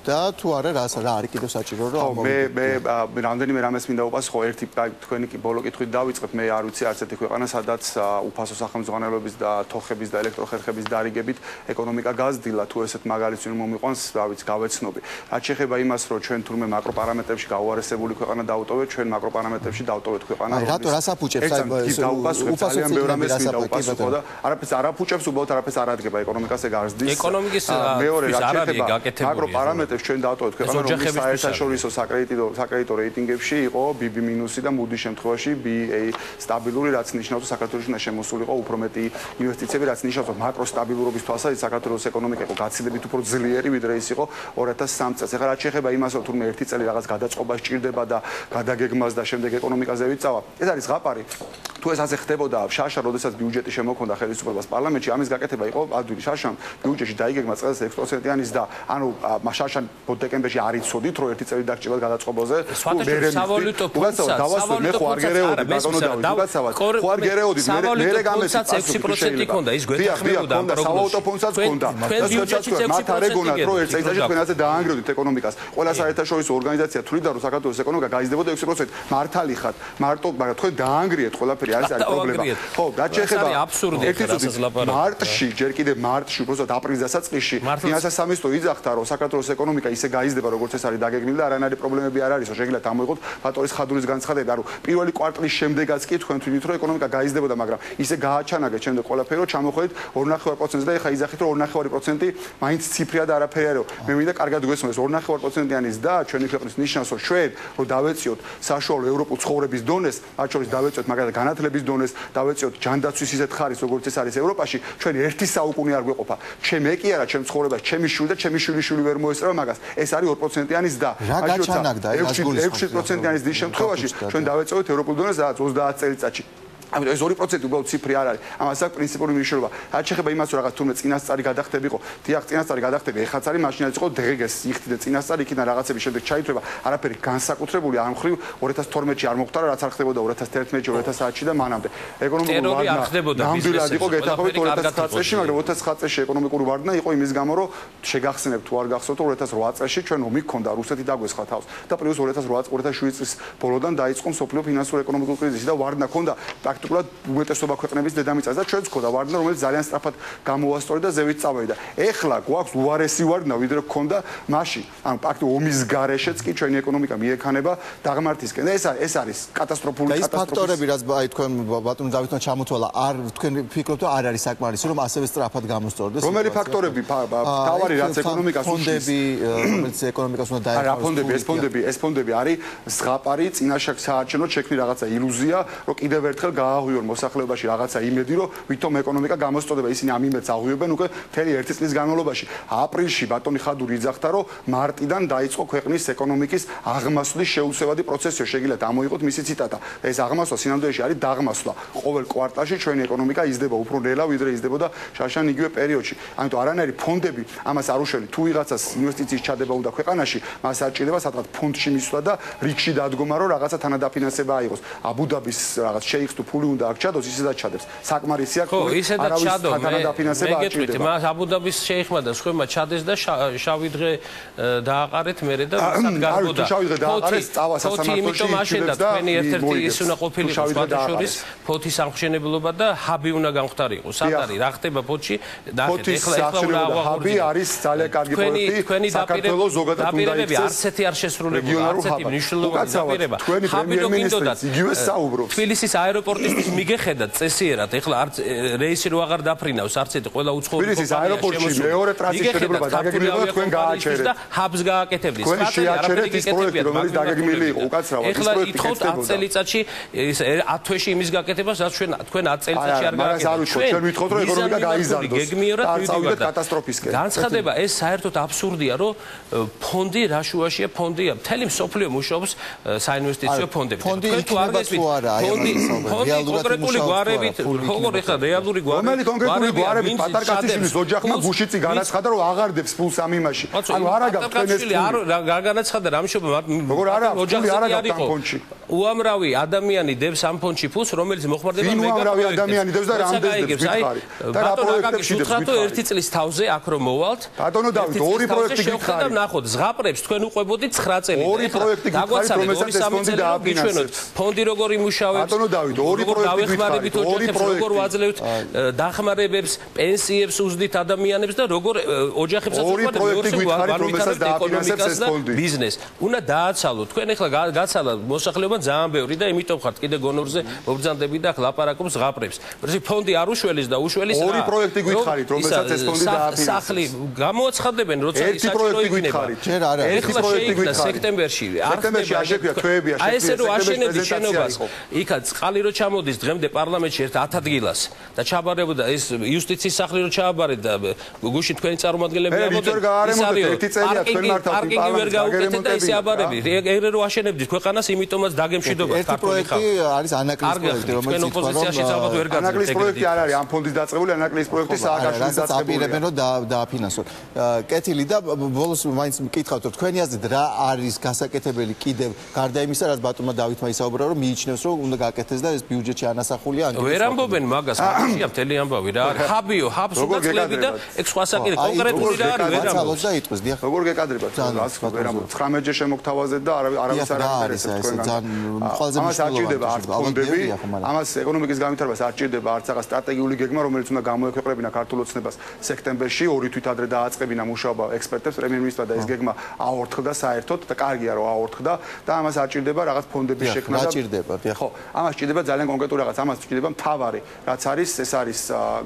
და თუ არა რა არის კიდევ საჭირო რომ მე რამდენიმე რამეს მინდა უპასუხო, ერთი თქვენი კი ბოლო კითხვით დავიწყებ, მე არ ვიცი არც ერთი ქვეყანა, სადაც უფასო სახელმძღვანელოების და თოხების და ელექტროხერხების დარიგებით ეკონომიკა გაზრდილა, თუ ესეთ მაგალითს რომ მომიყვანს, რა ვიცი, გავეცნობი. რაც შეეხება იმას, რომ ჩვენ თურმე მაკროპარამეტრებში გაუარესებული ქვეყანა დავტოვეთ, ჩვენ მაკროპარამეტრებში დავტოვეთ ქვეყანა. აი რატო რას აფუჭებს აი ძალიან ბევრ რამეს მინდა უპასუხო და არაფერს არ აფუჭებს, უბრალოდ არაფერს არ ადგება ეკონომიკას ეგ არზდის. ეკონომიკის მეორე რაც შეეხება მაკროპარამეტრებს ჩვენ დავტოვეთ ქვეყანა, რომელიც საერთაშორისო საკრედიტო რეიტინგებში იყო BB- და მუდის შემთხვევაში BA სტაბილური, რაც ნიშნავს საქართველოს უნდა შემოსულიყო უფრო მეტი ინვესტიციები, რაც ნიშნავს რომ მაკროსტაბილურობის თვალსაზრისით საქართველოს ეკონომიკა იყო გაცილებით უფრო ძლიერი, ვიდრე ის იყო 2003 წელს. ეხლა რაც შეეხება იმას, რომ თურმე ერთი წელი რაღაც გადაწყობა სჭირდება და გადაგეგმას და შემდეგ ეკონომიკაზე ვიწავა, ეს არის ზღაპარი. თუ ეს ასე ხდებოდა, შაშა, როდესაც ბიუჯეტი შემოქონდა ხელისუფლებას პარლამენტში, ამის გაკეთება იყო ადვილი შაშამ ბიუჯეტში დაიგეგმა წელს 6%-იანი ზრდა. ანუ შაშან დეკემბერში არ იცოდით, რომ ერთი წელი დაგჭირდა გადაწყობაზე. სავალუტო ფონდსა, მე ხო არ გერეოდი, ბატონო დავით, უგაცავად. ხო არ გერეოდი, მე გამეცი 6% იქონდა, ის გვეთანხმებოდა ამ პროგნოზში. სავალუტო ფონდსაც ქონდა. მათ არ ეგონათ, რომ ერთ წელიწადში თქვენ ასე დაანგრევდით ეკონომიკას. ყველა საერთაშორისო ორგანიზაცია თვლიდა, რომ საქართველოს ეკონომიკა გაიზრდებოდა 6%. მართალი ხართ, მარტო, მაგრამ თქვენ დაანგრიეთ ყველაფერი, არის პრობლემა. ხო, რაც შეეხება მარტში, ჯერ კიდევ მარტში, უბრალოდ აპრილის დასაწყისში, ფინანსთა სამინისტრო იძახდა, რომ საქართველოს ეკონომიკა ისე გაიზრდება, როგორც ეს არის დაგეგმილი და არანაირი პრობლემები არ არის. შეგიძლიათ ამოიღოთ ფატორის ხადურის განცხადები, ანუ პირველი კვარტლის შემდეგაც კი თქვენ თვითონ რომ ეკონომიკა გაიზრდებოდა, მაგრამ ისე გააჩანაგეთ შემდეგ ყველაფერი, რომ ჩამოხვედით 2.5%-ზე და ეხლა იძახით, რომ 2.5% მაინც ციფრია და არაფერი არისო. მე მინდა კარგად გვესმოს 2.5%-იანი ზრდა ჩვენი ქვეყნის ნიშნავს, რომ ჩვენ რომ დავეციოთ საშუალო ევროპულ ცხოვრების დონეს, მათ შორის დავეციოთ მაგალითად განათლების დონეს, დავეციოთ ჯანდაცვის ისეთ ხარისხს, როგორც ეს არის ევროპაში, ჩვენ ერთი საუკუნე არ გვეყოფა. ჩემი კი არა, ჩემ ცხოვრებას, ჩემი შვილი და ჩემი შვილიშვილი ვერ მოესწრება მაგას. ეს არის 2%-იანი ზრდა. რა გაჩანაგდა ეს 6%-იანი ზრდის შემთხვევაში ჩვენ დავეწევით ევროპულ დონეს 30 წელიწადში. ამიტომ ეს 2% უბრალოდ ციფრი არ არის. ამას აქვს პრინციპული მნიშვნელობა. რაც შეეხება იმას, რომ რაღაც თუნდაც წინასწარი გადახდებიყო, დიახ, წინასწარი გადახდები, ეხაც არის მაშინაც იყო დღეგეს იხდი და წინასწარი იქიდან რაღაცების შემდეგ ჩაითვლება, არაფერი განსაკუთრებული არ მხრივ 2012-ში არ მოხდა, რაც არ ხდებოდა 2011-ში, 2010-ში და მანამდე. ეკონომიკური ვარდნა ნამდვილად იყო გეთახობით 2009 წელს, მაგრამ 2009 წელს ეკონომიკური ვარდნა იყო იმის გამო, რომ შეგახსენებთ თუ არ გახსოვთ, 2008 წელს ჩვენ ომი გქონდა, რუსეთი დაგვესხა თავს და პლუს 2008-2007 წლის ბოლოდან დაიწყო მსოფლიო ფინანსურ-ეკონომიკური კრიზისი და ვარდნა ქონდა პრაქტიკულად უმეტესობა ქვეყნების დედამიწაზე და ჩვენც ქონდა ვარდნა, რომელიც ძალიან სწრაფად გამოასწორდა და ზევით წავიდა. ეხლა გვაქვს უარესი ვარდნა, ვიდრე გქონდა მაშინ. ანუ პრაქტიკულად ომის გარეშეც კი ჩვენი ეკონომიკა მიექანება დაღმართისკენ და ეს არის კატასტროფული და ეს ფაქტორები, რაც აი თქვენ ბატონ დავითმა ჩამოთვალა, არ თქვენ ფიქრობთ, რომ არ არის საკმარისი, რომ ასევე სწრაფად გამოსწორდეს? რომელი ფაქტორები? თავარი რაც ეკონომიკას ფონდები, რომელიც ეკონომიკას უნდა დაეხმაროს. ეს ფონდები არის ზღაპარი, წინაშე საარჩევნოდ შექმნილი რაღაცა ილუზია, რომ კიდევ ერთხელ გააღვიონ მოსახლეობაში რაღაცა იმედი, რომ ვითომ ეკონომიკა გამოსწოდება. ისინი ამ იმედს აღვიობენ უკვე მთელი 1 წლის განმავლობაში. აპრილში ბატონი ხადური იძახდა, რომ მარტიდან დაიწყო ქვეყნის ეკონომიკის აღმასვლის შეუცვლელი პროცესი. შეგიძლიათ ამოიღოთ მისი ციტატა. ეს აღმასვლა სინამდვილეში არის დაღმასვლა. ყოველ კვარტალში ჩვენი ეკონომიკა იზრდება უფრო ნელა, ვიდრე იზრდებოდა შაშან იგივე პერიოდში. ამიტომ არანაირი ფონდები ამას არ უშევენ. თუ ვიღაცას ინვესტიციის ჩადება უნდა ქვეყანაში, მას არ ჭირდება სადღაც ფონდში მისვლა და რიგში დადგომა, რომ რაღაცა თანადაფინანსება აიღოს. აბუ-დაბის რაღაც შეიხს თუ ფული უნდა აქ ჩადოს, ისედაც ჩადებს. საკმარისია არავის თანადაფინანსება არ ჭირდება. მას აბუ-დაბის შეიხმა და სხვებმა ჩადეს და შავი დღე დააყარეთ მერე და ვისაც გარბოდა. შავი დღე დააყარეს წავა სასამართლოში. მაშინდა თქვენი ერთ-ერთი ის უნდა ყოფილიყო სხვადასხვის ფოთის სამშენებლობა და ჰაბი უნდა გამختارიყო. სად არის? რა ხდება ფოთში? ნახეთ, ეხლა უნდა ჰაბი არის ძალიან კარგი პროექტი. საქართველოს ზოგადად უნდა იქცეს. არც ერთი არ შესრულებული, არც ერთი მნიშვნელოვანი დაპირება. ჰაბი რო გინდოდათ, იგივე საუბრობს. თბილისის აეროპორტისთვის მიგეხედათ წესიერად, ეხლა არც რეისი რო აღარ დაფრინავს, არც ერთი ყველა უცხოური თბილისის აეროპორტში მეორე ტრანზიტის შედეგობა დაგეგმილია თქვენ გააჩერეთ და ჰაბს გააკეთებდით. თქვენ შეაჩერეთ ის პროექტი, რომელიც დაგეგმილი იყო უკაცრავად. ეს პროექტი ითხოვთ 10 წელიწადში 10 თვეში იმის გაკეთებას, რაც თქვენ 10 წელიწადში არ გააკეთებთ. ჩვენ ვითხოვთ რომ ეკონომიკა გაიზარდოს. გეგმიერად მივიდივართ კატასტროფისკენ. განცხადება ეს საერთოდ აბსურდია, რომ ფონდი რა შუაშია ფონდია. მთელი მსოფლიო მუშაობს საინვესტიციო ფონდებით. ფონდი იქნება თუ არა? ფონდი კონკრეტული გვარებით, როგორ ეხლა რეალური გვარები. რომელი კონკრეტული გვარებით პატარკაციშვილის ოჯახმა გუშიცი განაცხადა რომ აღარდებს ფულს ამ იმაში. ანუ არა გაქვთ ეს ფული. არ განაცხადა რამშობა როგორ არა ოჯახი არა გაქვთ ამ ფონდში. უამრავი ადამიანი დებს ამ ფონდში ფულს, რომელიც მოხმარდება მეგა უამრავი ადამიანი დებს და რამდენს დებს ვითხარი. და რა პროექტებში დებს ვითხარი. ერთი წლის თავზე აქ რომ მოვალთ. ბატონო დავით, ორი პროექტი გითხარი. ნახოთ, ზღაპრებს თქვენ უყვებოდით 9 წელი. ორი პროექტი გითხარით, რომელსაც ეს ფონდი დააფინანსებს. ფონდი როგორ იმუშავებს? ბატონო დავით, ორი პროექტი გითხარით, ორი პროექტი როგორ ვაძლევთ დახმარებებს, პენსიებს უზდით ადამიანებს და როგორ ოჯახებს ორი პროექტი გითხარით, რომელსაც დააფინანსებს ეს ფონდი. ბიზნეს. უნდა დააცალოთ. თქვენ ახლა გაცალა მოსახლეობა ძალიან ბევრი და იმიტომ ხართ კიდე გონორზე მობრძანდები და ლაპარაკობს ზღაპრებს. ფონდი არ უშველის და უშველის რა. ორი პროექტი გითხარით, რომელსაც ეს ფონდი დააფინანსებს. სახლი გამოაცხადებენ, როცა ერთი პროექტი გითხარით. ჯერ არა. ერთი პროექტი გითხარით. სექტემბერში. სექტემბერში აშექვია თვეები, აი ესე რომ აშენებდი შენობას. იქაც წყალი რო ჩამოდის დღემდე პარლამენტში ერთ 10 ადგილას და ჩაბარებოდა ეს იუსტიციის სახლი რო ჩააბარეთ და გუშინ თქვენი წარმომადგენლები ამბობდნენ ის არის ერთი წელია თქვენ მართავთ პარკინგი ვერ გაუკეთეთ და ისე აბარები. ეგრე რო აშენებდით ქვეყანას, იმიტომაც დაგემშვიდობა ქართული ხალხი. ერთი პროექტი არის ანაკლის პროექტი, რომელიც ოპოზიციაში ალბათ ვერ გაძლევთ. ანაკლის პროექტი არ არის ამ ფონდის დაწყებული, ანაკლის პროექტი სააკაშვილის დაწყებული. აპირებენ რომ დააფინანსონ. კეთილი და ბოლოს მაინც მკითხავთ რომ თქვენი აზრით რა არის გასაკეთებელი კიდევ გარდა იმისა, რაც ბატონმა დავითმა ისაუბრა, რომ მიიჩნევს რომ უნდა გააკეთეს და ეს ბიუჯეტში ანასახულია ან ვერ ამბობენ მაგას, მაგაშია მთელი ამბავი რა არის. ჰაბიო, ჰაბს უნდა წლები და ეგ სხვა საკითხი კონკრეტული რა არის, ვერ ამბობს და იტყვის, დიახ. როგორ გეკადრებათ? რას ვერ ამბობთ? 19-ჯერ შემოგთავაზეთ და არავის არ აინტერესებს თქვენგან. ამას არ ჭირდება არც ფონდები, ამას ეკონომიკის განვითარებას არ ჭირდება არც რაღაც სტრატეგიული გეგმა, რომელიც უნდა გამოექვეყნებინა ქართულ ოცნებას სექტემბერში, ორი თვით ადრე დააწყებინა მუშაობა ექსპერტებს, პრემიერ-მინისტრმა და ეს გეგმა აორთქდა საერთოდ და კარგია რომ აორთქდა და ამას არ ჭირდება რაღაც ფონდების შექმნა და რა ჭირდება, დიახ. ხო, ამას ჭირდება ძალიან კონკრეტული რაღაც, ამას ჭირდება მთავარი, რაც არის, ეს არის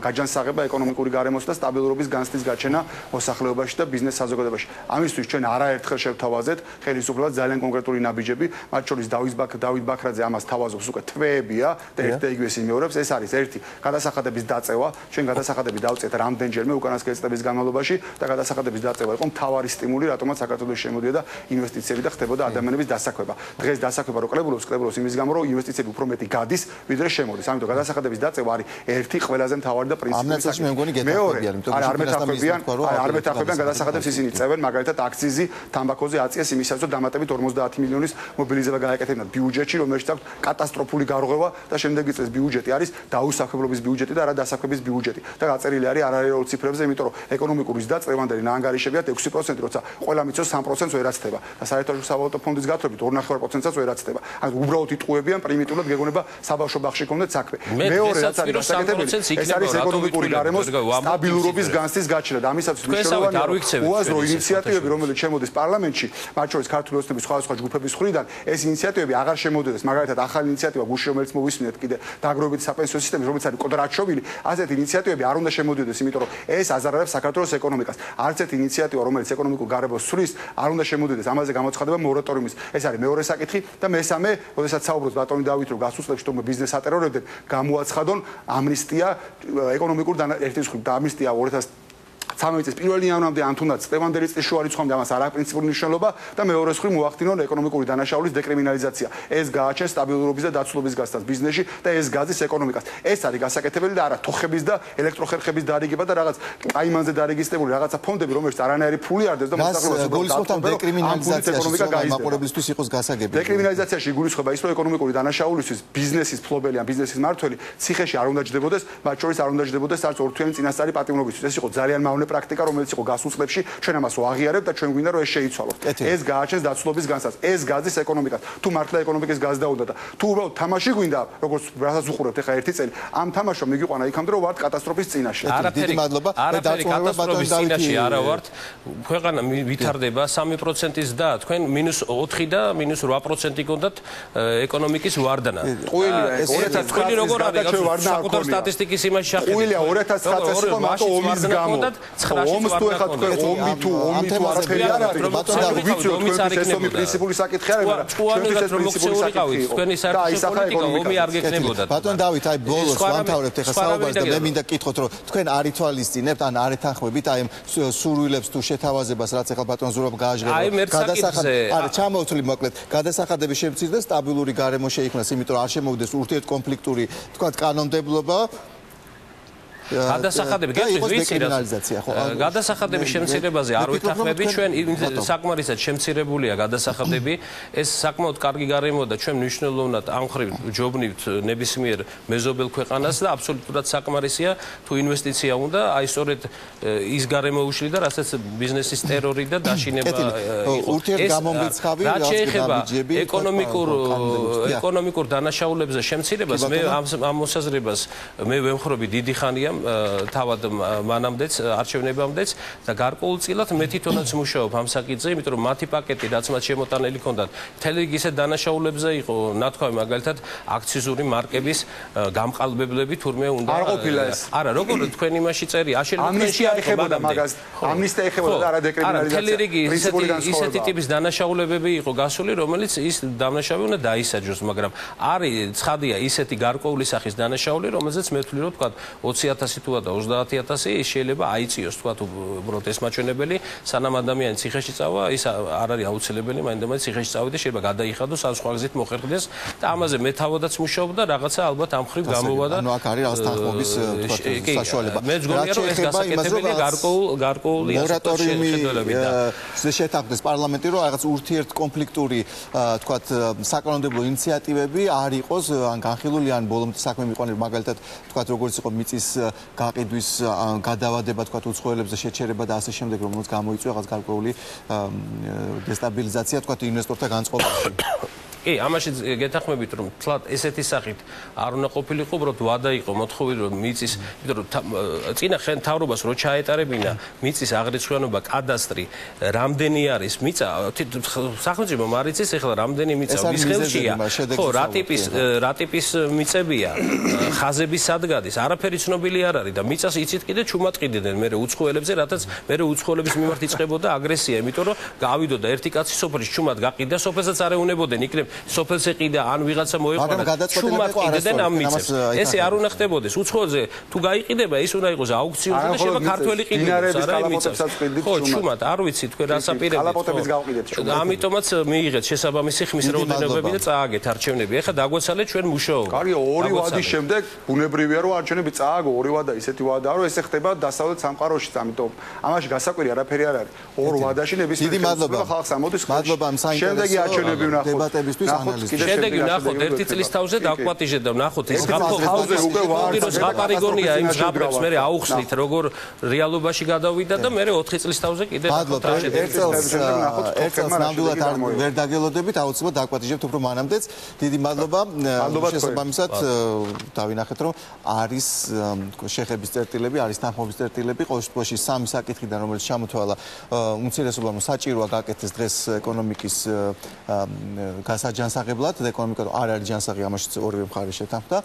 გაჯანსაღება ეკონომიკური გარემოს და სტაბილურობის განცდის გაჩენა მოსახლეობაში და ბიზნეს საზოგადოებაში. ამისთვის ჩვენ არაერთხელ შევთავაზეთ ხელისუფლებას ძალიან კონკრეტული ნაბიჯები, მათ შორის დავით ბაქრაძე ამას თავაზობს უკვე თვეებია და ერთ და იგივე იმეორებს. ეს არის ერთი გადასახადების დაწევა, ჩვენ გადასახადები დავწეთ რამდენჯერმე უკანასკნელი წლების განმავლობაში და გადასახადების დაწევა იყო მთავარი სტიმული, რატომაც საქართველოს შემოდიოდა ინვესტიციები და ხდებოდა ადამიანების დასაქმება. დღეს დასაქმება რო კლებულობს იმის გამო, რომ ინვესტიციები უფრო მეტი გადის, ვიდრე შემოდის. ამიტომ გადასახადების დაწევა არის ერთი ყველაზე მთავარი და პრინციპული საკითხი. მე მგონი გეთახმებიან, იმიტომ რომ არ მეთახმებიან გადასახადებს ისინი წევენ, მაგალითად აქციზი თამბაქოზე აწიეს იმისათვის, რომ დამატებით 50 მილიონის მობილიზება გააკეთებინათ ბიუჯეტში, რომელშიც აქვს კატასტროფული გარღვევა და შემდეგი წლის ბიუჯეტი არის დაუსაქმებლობის ბიუჯეტი და არა დასაქმების ბიუჯეტი. და გაწერილი არის არარეალურ ციფრებზე, იმიტომ რომ ეკონომიკური ზრდა წლევანდელი ნაანგარიშებიათ 6%, როცა ყველა მიცავს 3%-ს ვერაცდება და საერთაშორისო სავალუტო ფონდის გათხრებით 2.5%-ს ვერაცდება. ანუ უბრალოდ იტყუებიან პრიმიტიულად გეგონება საბავშვო ბაღში კონდეთ საქმე. მეორე რაც არის გასაკეთებელი, ეს არის ეკონომიკური გარემოს სტაბილურობის განცდის გაჩენა და ამისათვის მნიშვნელოვანია უაზრო ინიციატივები, რომელიც შემოდის პარლამენტში, მათ შორის ქართული ოცნების სხვადასხვა ჯგუფების მხრიდან, ეს ინიციატივები აღარ შემოდიოდეს, მაგალითად ახალი ინიციატივა გუში რომელიც მოვისმინეთ კიდე დაგროვებით საპენსიო სისტემის, რომელიც არის კოდრაჩოვილი, ასეთი ინიციატივები არ უნდა შემოდიოდეს, იმიტომ რომ ეს აზარალებს საქართველოს ეკონომიკას. არც ერთი ინიციატივა, რომელიც ეკონომიკურ გარემოს ცვლის, არ უნდა შემოდიოდეს. ამაზე გამოცხადება მორატორიუმის. ეს არის მეორე საკითხი და მესამე, როდესაც საუბრობს ბატონი დავით, რომ გასულ წლებში თუმცა ბიზნეს ატერორებდნენ, გამოაცხადონ ამნისტია ეკონომიკურ ერთის მხრივ და ამნისტია 2013 წლის 1 იანვრამდე ან თუნდაც წლევანდელი წლის შუა რიცხვამდე ამას არ აქვს პრინციპული მნიშვნელობა და მეორე მხრივ მოახდინონ ეკონომიკური დანაშაულის დეკრიმინალიზაცია. ეს გააჩენს სტაბილურობის და დაცულობის გასცდას ბიზნესში და ეს გაძის ეკონომიკას. ეს არის გასაკეთებელი და არა თოხების და ელექტროხერხების დარიგება და რაღაც კაიმანზე დარეგისტრირებული რაღაცა ფონდები, რომელშიც არანაირი ფული არ დევს და მოსახლეობას გულისხმობთ დეკრიმინალიზაციაში მაყურებლისთვის იყოს გასაგები. დეკრიმინალიზაციაში გულისხმობა ის, რომ ეკონომიკური დანაშაულისთვის ბიზნესის ფლობელი ან ბიზნესის მმართველი ციხეში არ უნდა ჯდებოდეს, მათ შორის არ უნდა ჯდებოდეს არც ორთვიანი წინასწარი პატიმრობისთვის. ეს იყო ძალიან მავნე პრაქტიკა, რომელიც იყო გასულ წლებში, ჩვენ ამას ვაღიარებთ და ჩვენ გვინდა რომ ეს შეიცვალოს. ეს გააჩენს დაცულობის განსაზღვრას, ეს გაძის ეკონომიკას. თუ მართლა ეკონომიკის გაზდა უნდა და თუ უბრალოდ თამაში გვინდა, როგორც რასაც უყურებთ ახლა ერთი წელი, ამ თამაშმა მიგიყვანა იქამდე რომ ვართ კატასტროფის წინაშე. დიდი მადლობა. კატასტროფის წინაშე არა ვართ. ქვეყანა ვითარდება 3%-ის და თქვენ -4 და -8% გონდათ ეკონომიკის ვარდნა. ყუილია 2009 როგორ არის საკუთარ სტატისტიკის იმაში შეხედეთ. ყუილია 2009 წელს იყო მარტო ომის გამო. ომს თუ ეხა თქვენ ომი თუ არაფერი არ არის. ვიცი რომ ეს ომი პრინციპული საკითხი არის, მაგრამ ჩვენთვის ეს პრინციპული საკითხი იყო. თქვენი საერთო პოლიტიკა ომი არ გეკნებოდა. ბატონ დავით, აი ბოლოს ვამთავრებთ ეხა საუბარს და მე მინდა გკითხოთ, რომ თქვენ არ ითვალისწინებთ ან არ ეთანხმებით აი სურვილებს თუ შეთავაზებას, რაც ეხა ბატონ ზურაბ გააჟღერა. არა, ჩამოვთვლი მოკლედ. გადასახადების შემცირდა სტაბილური გარემო შეიქმნას, იმიტომ რომ არ შემოვიდეს ურთიერთკონფლიქტური, თქვა კანონმდებლობა. გადასახადები გადასახადების შემცირებაზე არ ვითანხმები, ჩვენ საკმარისად შემცირებულია გადასახადები, ეს საკმაოდ კარგი გარემო და ჩვენ მნიშვნელოვნად ამ ხრივ ჯობნივთ ნებისმიერ მეზობელ ქვეყანას და აბსოლუტურად საკმარისია თუ ინვესტიცია უნდა, აი სწორედ ის გარემო უშლიდა, რასაც ბიზნესის ტერორი და დაშინება იყო. რაც შეეხება ეკონომიკურ დანაშაულებზე შემცირებას, მე ამ მოსაზრებას მე ვემხრობი დიდი ხანია თავად მანამდეც არჩევნებამდეც და გარკვეულწილად მე თვითონაც მუშაობ ამ საკითხზე, იმიტომ რომ მათი პაკეტი რაც მათ შემოტანილი ჰქონდათ, მთელი რიგი ისეთ დანაშაულებზე იყო, ნათქვამი მაგალითად აქციზური მარკების გამყალბებლები თურმე უნდა არ ყოფილა ეს. არა, როგორ თქვენ იმაში წერი, ამნისტია ეხებოდა მაგას, ამნისტია ეხებოდა და არა დეკრიმინალიზაცია. მთელი რიგი ისეთი ტიპის დანაშაულებები იყო გასული, რომელიც ის დანაშაული უნდა დაისაჯოს, მაგრამ არის ცხადია ისეთი გარკვეული სახის დანაშაული, რომელზეც მე ვთვლი რომ თქვა 20,000 თუ და 30,000 ის შეიძლება აიწიოს თქვა უბრალოდ ეს მაჩვენებელი სანამ ადამიანი ციხეში წავა ის არ არის აუცილებელი მაინდამაინც ციხეში წავიდეს შეიძლება გადაიხადოს ან სხვა გზით მოხერხდეს და ამაზე მე თავადაც მუშაობ და რაღაცა ალბათ ამ ხრივ გამოვა და ანუ აქ არის რაღაც თანხმობის თქვა საშუალება მე მგონია რომ ეს გასაკეთებელია გარკვეული მორატორიუმი შეთანხმდეს პარლამენტი რომ რაღაც ურთიერთკონფლიქტური თქვა საკანონმდებლო ინიციატივები არ იყოს ან განხილული ან ბოლომდე საქმე მიყვანილი მაგალითად თქვა როგორც იყო მიწის გაყიდვის გადავადება თქვა უცხოელებზე შეჩერება და ასე შემდეგ რომელიც გამოიწვია რაღაც გარკვეული დესტაბილიზაცია თქვა ინვესტორთა განწყობაში. კი, ამაში გეთანხმებით რომ თლად ესეთი სახით არ უნდა ყოფილიყო, უბრალოდ ვადა იყო მოთხოვილი რომ მიწის, იმიტომ რომ წინა მთავრობას რო ჩაეტარებინა მიწის აღრიცხვიანობა კადასტრი, რამდენი არის მიწა, სახელმწიფო მარიცის ეხლა რამდენი მიწა ვის ხელშია, ხო, რა ტიპის მიწებია, ხაზების სადგადის, არაფერი ცნობილი არ არის და მიწას იცით კიდე ჩუმად ყიდნენ მე უცხოელებზე, რათაც მე უცხოელების მიმართ იწყებოდა აგრესია, იმიტომ რომ გავიდოდა ერთი კაცი სოფელში ჩუმად გაყიდა, სოფელსაც არ ეუნებოდნენ, იქნებ სოფელს ეყიდა ან ვიღაცა მოეყვანა ჩუმად ყიდნენ ამ მიწებს. ესე არ უნდა ხდებოდეს. უცხოელზე თუ გაიყიდება, ის უნდა იყოს აუქციონზე და შეიძლება ქართველი ყიდულოს, არა მიწებს. ხო, ჩუმად, არ ვიცი თქვენ რას აპირებთ. კალაპოტების გავყიდეთ ჩუმად. ამიტომაც მიიღეთ შესაბამისი ხმის რაოდენობები და წააგეთ არჩევნები. ეხლა დაგვეცალეთ ჩვენ მუშაობა. კარგი, ორი ვადის შემდეგ ბუნებრივია რომ არჩევნები წააგო, ორი ვადა ისეთი ვადაა რომ ეს ხდება დასავლეთ სამყაროში, ამიტომ ამაში გასაკვირი არაფერი არ არის. ორ ვადაში ნებისმიერ ხალხს ამოდის. მადლობა ამ შემდეგი არჩევნები ვნახოთ. დებატებისთვის ანალიზი. შემდეგი ვნახოთ ერთი წლის თავზე დაგვკვატიჟეთ და ვნახოთ ეს თავზე უკვე ვარდიროს გაპარიგონია იმ ზღაპრებს მე აუხსნით როგორ რეალობაში გადავიდა და მე 4 წლის თავზე კიდე ერთ წელს ნამდვილად ვერ დაგელოდებით აუცილებლად დაგვკვატიჟებთ უფრო მანამდეც დიდი მადლობა შესაბამისად დავინახეთ რომ არის შეხების წერტილები არის თანხმობის წერტილები ყოველ შემთხვევაში სამი საკითხიდან რომელიც ჩამოთვალა უმცირესობამ საჭიროა გაკეთდეს დღეს ეკონომიკის გასაჯდომი ჯანსაღებლად და ეკონომიკა არ არის ჯანსაღი, ამაშიც ორივე მხარე შეთანხმდა.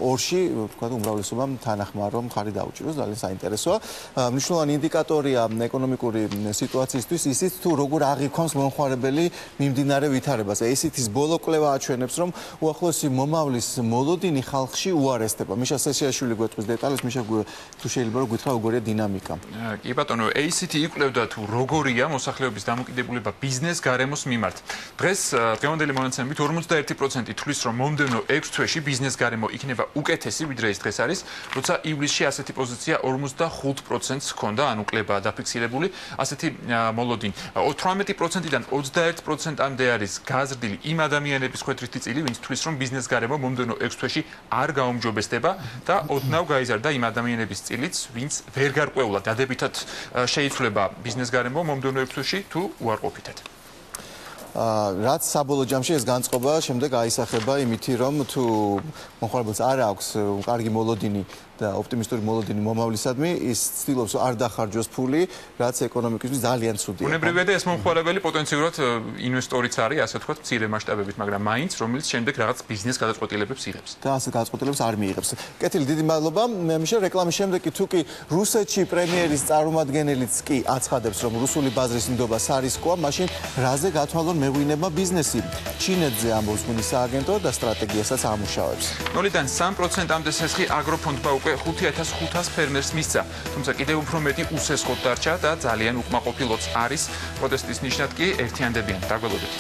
ორში თქვა უმრავლესობამ თანახმა რომ მხარი დაუჭიროს, ძალიან საინტერესოა. მნიშვნელოვანი ინდიკატორია ეკონომიკური სიტუაციისთვის ისიც თუ როგორ აღიქვამს მომხმარებელი მიმდინარე ვითარებას. ACT-ის ბოლო კვლევა აჩვენებს რომ უახლოესი მომავლის მოლოდინი ხალხში უარესდება. მიშა სესიაშვილი გვეტყვის დეტალებს, მიშა თუ შეიძლება რომ გითხრა როგორია დინამიკა. კი ბატონო, ACT იკვლევდა თუ როგორია მოსახლეობის დამოკიდებულება ბიზნეს გარემოს მიმართ. დღეს დღევანდელი მონაცემებით 51% თვლის რომ მომდევნო 6 თვეში ბიზნეს გარემო იქნება უკეთესი ვიდრე ის დღეს არის, როცა ივლისში ასეთი პოზიცია 45%-ს ჰქონდა, ანუ კლებაა დაფიქსირებული ასეთი მოლოდინი. 18%-დან 21%-მდე არის გაზრდილი იმ ადამიანების ხვედრითი წილი, ვინც თვლის რომ ბიზნეს გარემო მომდევნო 6 თვეში არ გაუმჯობესდება და ოდნავ გაიზარდა იმ ადამიანების წილიც, ვინც ვერ გარკვეულად დადებითად შეიცვლება ბიზნეს გარემო მომდევნო 6 თვეში თუ უარყოფითად. რაც საბოლოო ჯამში ეს განწყობა შემდეგ აისახება იმითი რომ თუ მომხმარებელს არ აქვს კარგი მოლოდინი და ოპტიმისტური მოლოდინი მომავლისადმი, ის ცდილობს არ დახარჯოს ფული, რაც ეკონომიკისთვის ძალიან ცუდია. უნებრივია და ეს მომხმარებელი პოტენციურად ინვესტორიც არის, ასე ვთქვათ, მცირე მასშტაბებით, მაგრამ მაინც რომელიც შემდეგ რაღაც ბიზნეს გადაწყვეტილებებს იღებს. და ასე გადაწყვეტილებებს არ მიიღებს. კეთილი, დიდი მადლობა. მიშა რეკლამის შემდეგ თუ კი რუსეთში პრემიერის წარმომადგენელიც კი აცხადებს, რომ რუსული ბაზრის ნდობა სარისკოა, მაშინ რაზე გათვალონ მეღვინებმა ბიზნესი? ჩინეთზე ამბობს ღვინის სააგენტო და სტრატეგიასაც ამუშავებს. 0-დან 3%-მდე სესხი აგროფონდმა უკვე 5500 ფერმერს მისცა, თუმცა კიდევ უფრო მეტი უსესხოდ დარჩა და ძალიან უკმაყოფილოც არის. პროტესტის ნიშნად კი ერთიანდებიან. დაგველოდეთ.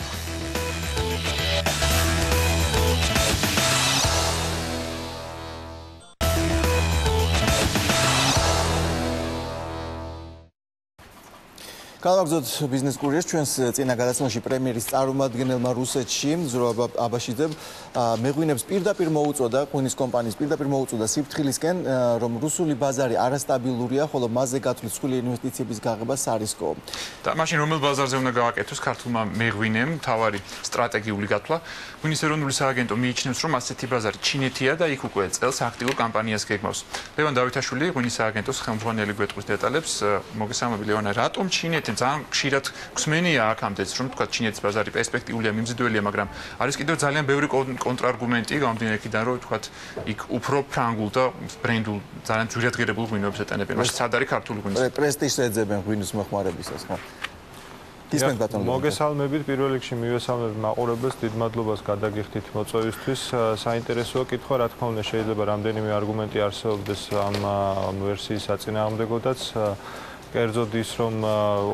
Καλავაგზოთ ბიზნეს კურიერს ჩვენს წინა გადაცემაში პრემიერის წარმომადგენელმა რუსეთში ზურაბ აბაშიძემ მეღვინებს პირდაპირ მოუწოდა ღვინის კომპანიის პირდაპირ მოუწოდა სიფრთხილისკენ რომ რუსული ბაზარი არასტაბილურია, ხოლო მასზე გათვლის სხვილი ინვესტიციების გაღება სარისკოა. და მაშინ რომელ ბაზარზე უნდა გააკეთოს ქართულმა მეღვინემ თავარი სტრატეგიული გათვლა? ღვინის ეროვნული სააგენტო მიიჩნევს რომ ასეთი ბაზარი ჩინეთია და იქ უკვე წელს აქტიურ კამპანიას გეგმავს. ლევან დავითაშვილი ღვინის სააგენტოს ხელმძღვანელი გვეტყვის დეტალებს. მოგესალმები ლევან, რატომ ჩინეთი ძალიან ხშირად გვსმენია აქამდეც რომ თქვა ჩინეთის ბაზარი პერსპექტიულია, მიმზიდველია, მაგრამ არის კიდევ ძალიან ბევრი კონტრარგუმენტი გამომდინარე იქიდან რომ თქვა იქ უფრო ფრანგულ და ბრენდულ ძალიან ძვირადღირებულ ღვინოებს ეტანებიან. მაშინ სად არის ქართული ღვინის? პრესტიჟს ეძებენ ღვინის მოხმარებისას, ხო? ისმენთ ბატონო. მოგესალმებით, პირველ რიგში მივესალმებ მაყურებელს, დიდ მადლობას გადაგიხდით მოწვევისთვის. საინტერესოა კითხვა, რა თქმა უნდა, შეიძლება რამდენიმე არგუმენტი არსებობდეს ამ ვერსიის საწინააღმდეგოდაც. კერძოდ ის რომ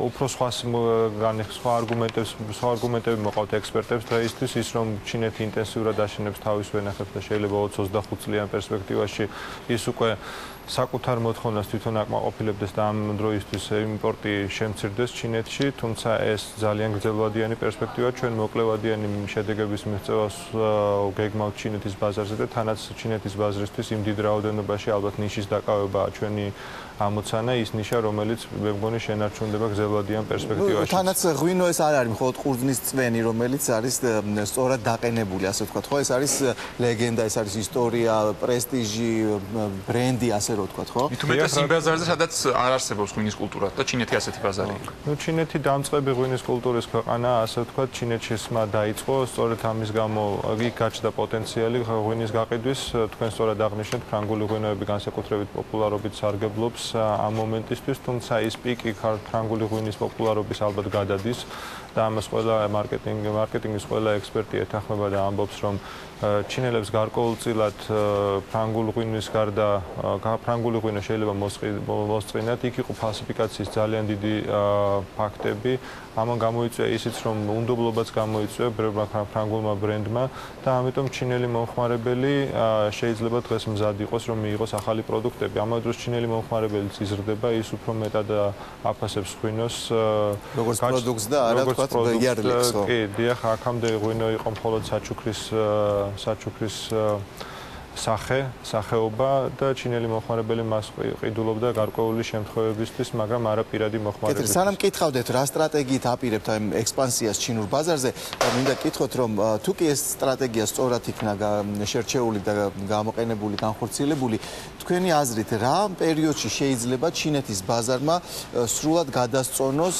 უფრო სხვა არგუმენტები მოყავთ ექსპერტებს დღეისთვის, ის რომ ჩინეთი ინტენსიურად აშენებს თავის ვენახებს და შეიძლება 20-25 წლიან პერსპექტივაში ის უკვე საკუთარ მოთხოვნას თვითონ აკმაყოფილებდეს და ამ დროისთვის იმპორტი შემცირდეს ჩინეთში, თუმცა ეს ძალიან გრძელვადიანი პერსპექტივაა, ჩვენ მოკლევადიანი შედეგების მიღწევას გეგმავთ ჩინეთის ბაზარზე და თანაც ჩინეთის ბაზრისთვის იმ დიდ რაოდენობაში ალბათ ნიშის დაკავებაა ჩვენი ამოცანა, ის ნიშა, რომელიც მე მგონი შენარჩუნდება გრძელვადიან პერსპექტივაში. თანაც ღვინო ეს არ არის მხოლოდ ყურძნის წვენი, რომელიც არის სწორად დაყენებული, ასე ვთქვათ, ხო? ეს არის ლეგენდა, ეს არის ისტორია, პრესტიჟი, ბრენდი, ასე რომ ვთქვათ, ხო? მithumetes იმ ბაზარზე, სადაც არ არსებობს ღვინის კულტურა და ჩინეთი ასეთი ბაზარია. ჩინეთი დამწყები ღვინის კულტურის ქვეყანაა, ასე ვთქვათ, ჩინეთში სმა დაიწყო, სწორედ ამის გამო იქ გაჩნდა პოტენციალი ღვინის გაყიდვის, თქვენ სწორად აღნიშნეთ, ფრანგული ღვინოები განსაკუთრებით პოპულარობით სარგებლობს ამ მომენტისთვის, თუმცა ის პიკი ფრანგული ღვინის პოპულარობის ალბათ გადადის და ამას ყველა მარკეტინგის ყველა ექსპერტი ეთანხმება და ამბობს, რომ ჩინელებს გარკვეულწილად ფრანგული ღვინის გარდა ფრანგული ღვინო შეიძლება მოსწყინათ, იქ იყო ფალსიფიკაციის ძალიან დიდი ფაქტები. ამან გამოიწვია ისიც, რომ უნდობლობაც გამოიწვია ფრანგულმა ბრენდმა და ამიტომ ჩინელი მომხმარებელი შეიძლება დღეს მზად იყოს, რომ მიიღოს ახალი პროდუქტები. ამავე დროს ჩინელი მომხმარებელიც იზრდება, ის უფრო მეტად აფასებს ღვინოს როგორც პროდუქტს და არა თქვათ იარლებს, ხო? კი, დიახ, აქამდე ღვინო იყო მხოლოდ საჩუქრის სახეობა და ჩინელი მოხმარებელი მას ყიდულობდა გარკვეული შემთხვევებისთვის, მაგრამ არა პირადი მოხმარებისთვის. სანამ კითხავდეთ, რა სტრატეგიით აპირებთ ამ ექსპანსიას ჩინურ ბაზარზე, მინდა კითხოთ, რომ თუ კი ეს სტრატეგია სწორად იქნა შერჩეული და გამოყენებული, განხორციელებული, თქვენი აზრით, რა პერიოდში შეიძლება ჩინეთის ბაზარმა სრულად გადასწონოს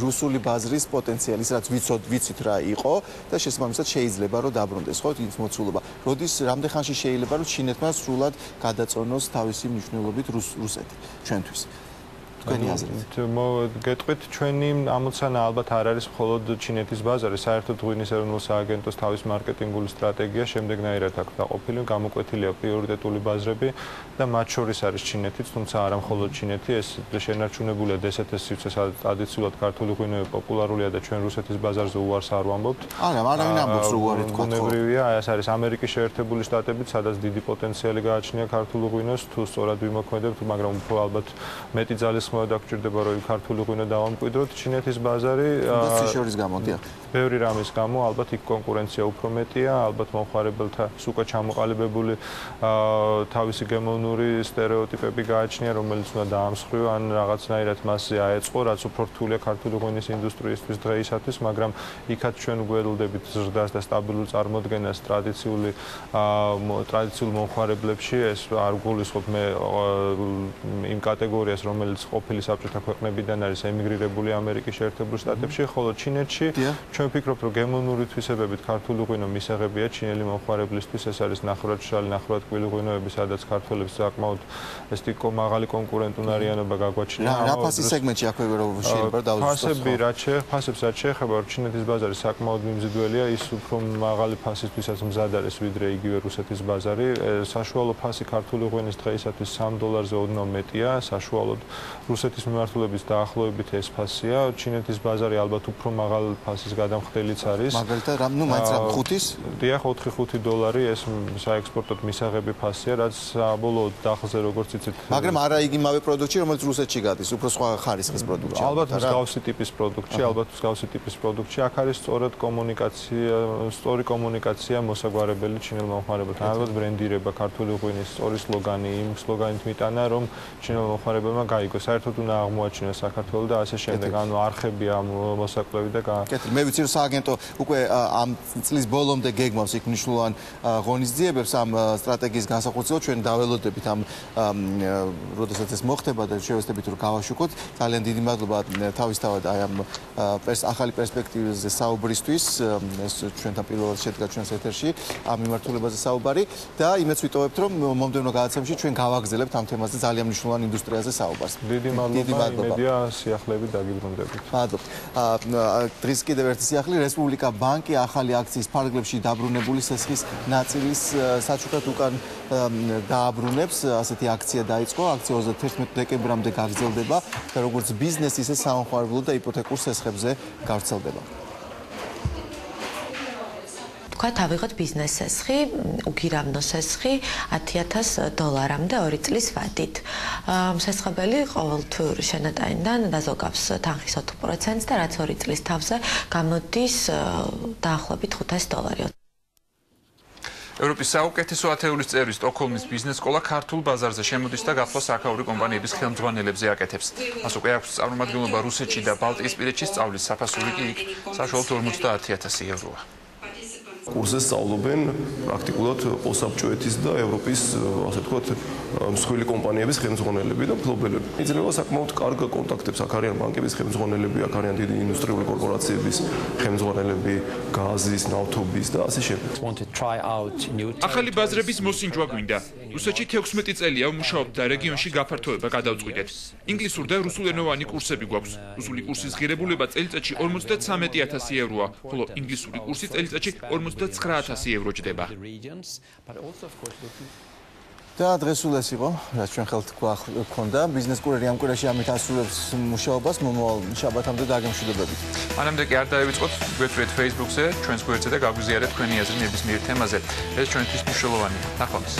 რუსული ბაზრის პოტენციალი, რაც ვიცით რა იყო და შესაბამისად შეიძლება რომ დაბრუნდეს, ხო, ის მოცულობა. როდის რამდენ ხანში შეიძლება რომ ჩინეთმა სრულად გადაწონოს თავისი მნიშვნელობით რუსეთი ჩვენთვის? თქვენი აზრით. გეტყვით, ჩვენი ამოცანა ალბათ არ არის მხოლოდ ჩინეთის ბაზარი, საერთოდ ღვინის ეროვნულ სააგენტოს თავის მარკეტინგული სტრატეგია შემდეგნაირად აქვს დაყოფილი, გამოკვეთილია პრიორიტეტული ბაზრები და მათ შორის არის ჩინეთიც, თუმცა არა მხოლოდ ჩინეთი, ეს შენარჩუნებულია DST-ის სივრცე, სადაც ტრადიციულად ქართული ღვინოები პოპულარულია და ჩვენ რუსეთის ბაზარზე უარს არ ვამბობთ. არავინ ამბობს რომ უარი თქვა. ბუნებრივია, ეს არის ამერიკის შეერთებული შტატები, სადაც დიდი პოტენციალი გააჩნია ქართული ღვინოს, თუ სწორად ვიმოქმედებთ, მაგრამ უფრო ალბათ მეტი ძალის დაგჭირდება რომ ქართული ღვინო დავამკვიდროთ. ჩინეთის ბაზარი შორის გამოდია. ბევრი რამის გამო ალბათ იქ კონკურენცია უფრო მეტია, ალბათ მომხმარებელთა უკვე ჩამოყალიბებული თავისი გემოვნური სტერეოტიპები გააჩნია, რომელიც უნდა დაამსხვრიო ან რაღაცნაირად მასზე აეწყო, რაც უფრო რთულია ქართული ღვინის ინდუსტრიისთვის დღეისათვის, მაგრამ იქაც ჩვენ გველოდებით ზრდას და სტაბილურ წარმოდგენას ტრადიციულ მომხმარებლებში. ეს არ გულისხმობ მე იმ კატეგორიას, რომელიც ყოფილი საბჭოთა ქვეყნებიდან არის ემიგრირებული ამერიკის შეერთებულ შტატებში, ხოლო ჩინეთში ჩვენ ვფიქრობთ, რომ გემოვნური თვისებებით ქართული ღვინო მისაღებია ჩინელი მომხმარებლისთვის, ეს არის ნახევრადშრალი, ნახევრადკვილი ღვინოები, სადაც ქართველებს საკმაოდ ესეთი მაღალი კონკურენტუნარიანობა გაგვაჩნია. რა ფასის სეგმენტში აქვე რომ შეიძლება დავუშვათ? ფასებს რაც შეეხება, რომ ჩინეთის ბაზარი საკმაოდ მიმზიდველია, ის უფრო მაღალი ფასისთვისაც მზად არის, ვიდრე იგივე რუსეთის ბაზარი. საშუალო ფასი ქართული ღვინის დღეისათვის $3-ზე ოდნავ მეტია, საშუალოდ რუსეთის მიმართულების დაახლოებით ეს ფასია, ჩინეთის ბაზარი ალბათ უფრო მაღალ ფასის გადამხდელიც არის. მაგალითად, მაინც რა 5-ის? დიახ, $4-5 ეს საექსპორტოდ მისაღები ფასია, რაც საბოლოოდ დახლზე როგორც იცით. მაგრამ არა იმავე პროდუქტი, რომელიც რუსეთში გადის, უფრო სხვა ხარისხის პროდუქტი. ალბათ მსგავსი ტიპის პროდუქტი, აქ არის სწორი კომუნიკაცია მოსაგვარებელი ჩინელ მომხმარებელთან. ალბათ ბრენდირება ქართული ღვინის სწორი სლოგანი, იმ სლოგანით მიტანა, რომ ჩინელ მომხმარებელმა გაიგოს. საერთოდ უნდა აღმოაჩინოს საქართველოს და ასე შემდეგ. ანუ არხები ამ მოსაკლევი და მე ვიცი რომ სააგენტო უკვე ამ წლის ბოლომდე გეგმავს იქ მნიშვნელოვან ღონისძიებებს ამ სტრატეგიის განსახორციელებლად. ჩვენ დაველოდებით ამ როდესაც ეს მოხდება და შევეცდებით რომ გავაშუქოთ. ძალიან დიდი მადლობა თავისთავად აი ამ ახალი პერსპექტივაზე საუბრისთვის. ეს ჩვენთან პირველად შედგა ჩვენს ეთერში ამ მიმართულებაზე საუბარი და იმეც ვიტოვებთ რომ მომდევნო გადაცემაში ჩვენ გავაგრძელებთ ამ თემაზე ძალიან მნიშვნელოვან ინდუსტრიაზე საუბარს. დიდი მადლობა, იმედია სიახლეებით დაგიბრუნდებით. მადლობა. დღეს კიდევ ერთი სიახლე, რესპუბლიკა ბანკი ახალი აქციის ფარგლებში დაბრუნებული სესხის ნაწილის საჩუქრად უკან დააბრუნებს. ასეთი აქცია დაიწყო, აქცია 31 დეკემბრამდე გაგრძელდება და როგორც ბიზნეს, ისე სამხმარებლო და იპოთეკურ სესხებზე გავრცელდება. თქვათ ავიღოთ ბიზნეს სესხი, უგირავნო სესხი $10,000-მდე 2 წლის ვადით. სესხებელი ყოველთვიურ შენატანიდან დაზოგავს თანხის 4%-ს და რაც 2 წლის თავზე გამოდის დაახლოებით $500. ევროპის საუკეთესო ათეულის წევრი სტოკჰოლმის ბიზნეს სკოლა ქართულ ბაზარზე შემოდის და გახლოს აქაური კომპანიების ხელმძღვანელებზე აკეთებს. მას უკვე აქვს წარმომადგენლობა რუსეთში და ბალტიისპირეთში, სწავლის საფასური კი იქ საშუალოდ €50,000. კურსზე სწავლობენ პრაქტიკულად ოსაბჭოეთის და ევროპის, ასე ვთქვათ, მსხვილი კომპანიების ხელმძღვანელები და მფლობელები. იძლევა საკმაოდ კარგ კონტაქტებს აქ არიან ბანკების ხელმძღვანელები, აქ არიან დიდი ინდუსტრიული კორპორაციების ხელმძღვანელები, გაზის, ნავთობის და ასე შემდეგ. ახალი ბაზრების მოსინჯვა გვინდა. რუსეთში 16 წელია ვმუშაობთ და რეგიონში გაფართოება გადავწყვიტეთ. ინგლისურ და რუსულენოვანი კურსები გვაქვს. რუსული კურსის ღირებულება წელიწადში €53,000, ხოლო ინგლისური კურსი წელიწადში €49,000 ჯდება. და დღესულ ეს იყო, რაც ჩვენ ხელთ გვქონდა. ბიზნეს კურიერი ამ კვირაში ამით ასრულებს მუშაობას. მომავალ შაბათამდე დაგემშვიდობებით. მანამდე კი არ დაივიწყოთ, გვეწვიეთ Facebook-ზე, ჩვენს გვერდზე და გაგვიზიარეთ თქვენი აზრი ნებისმიერ თემაზე. ეს ჩვენთვის მნიშვნელოვანია. ნახვამდის.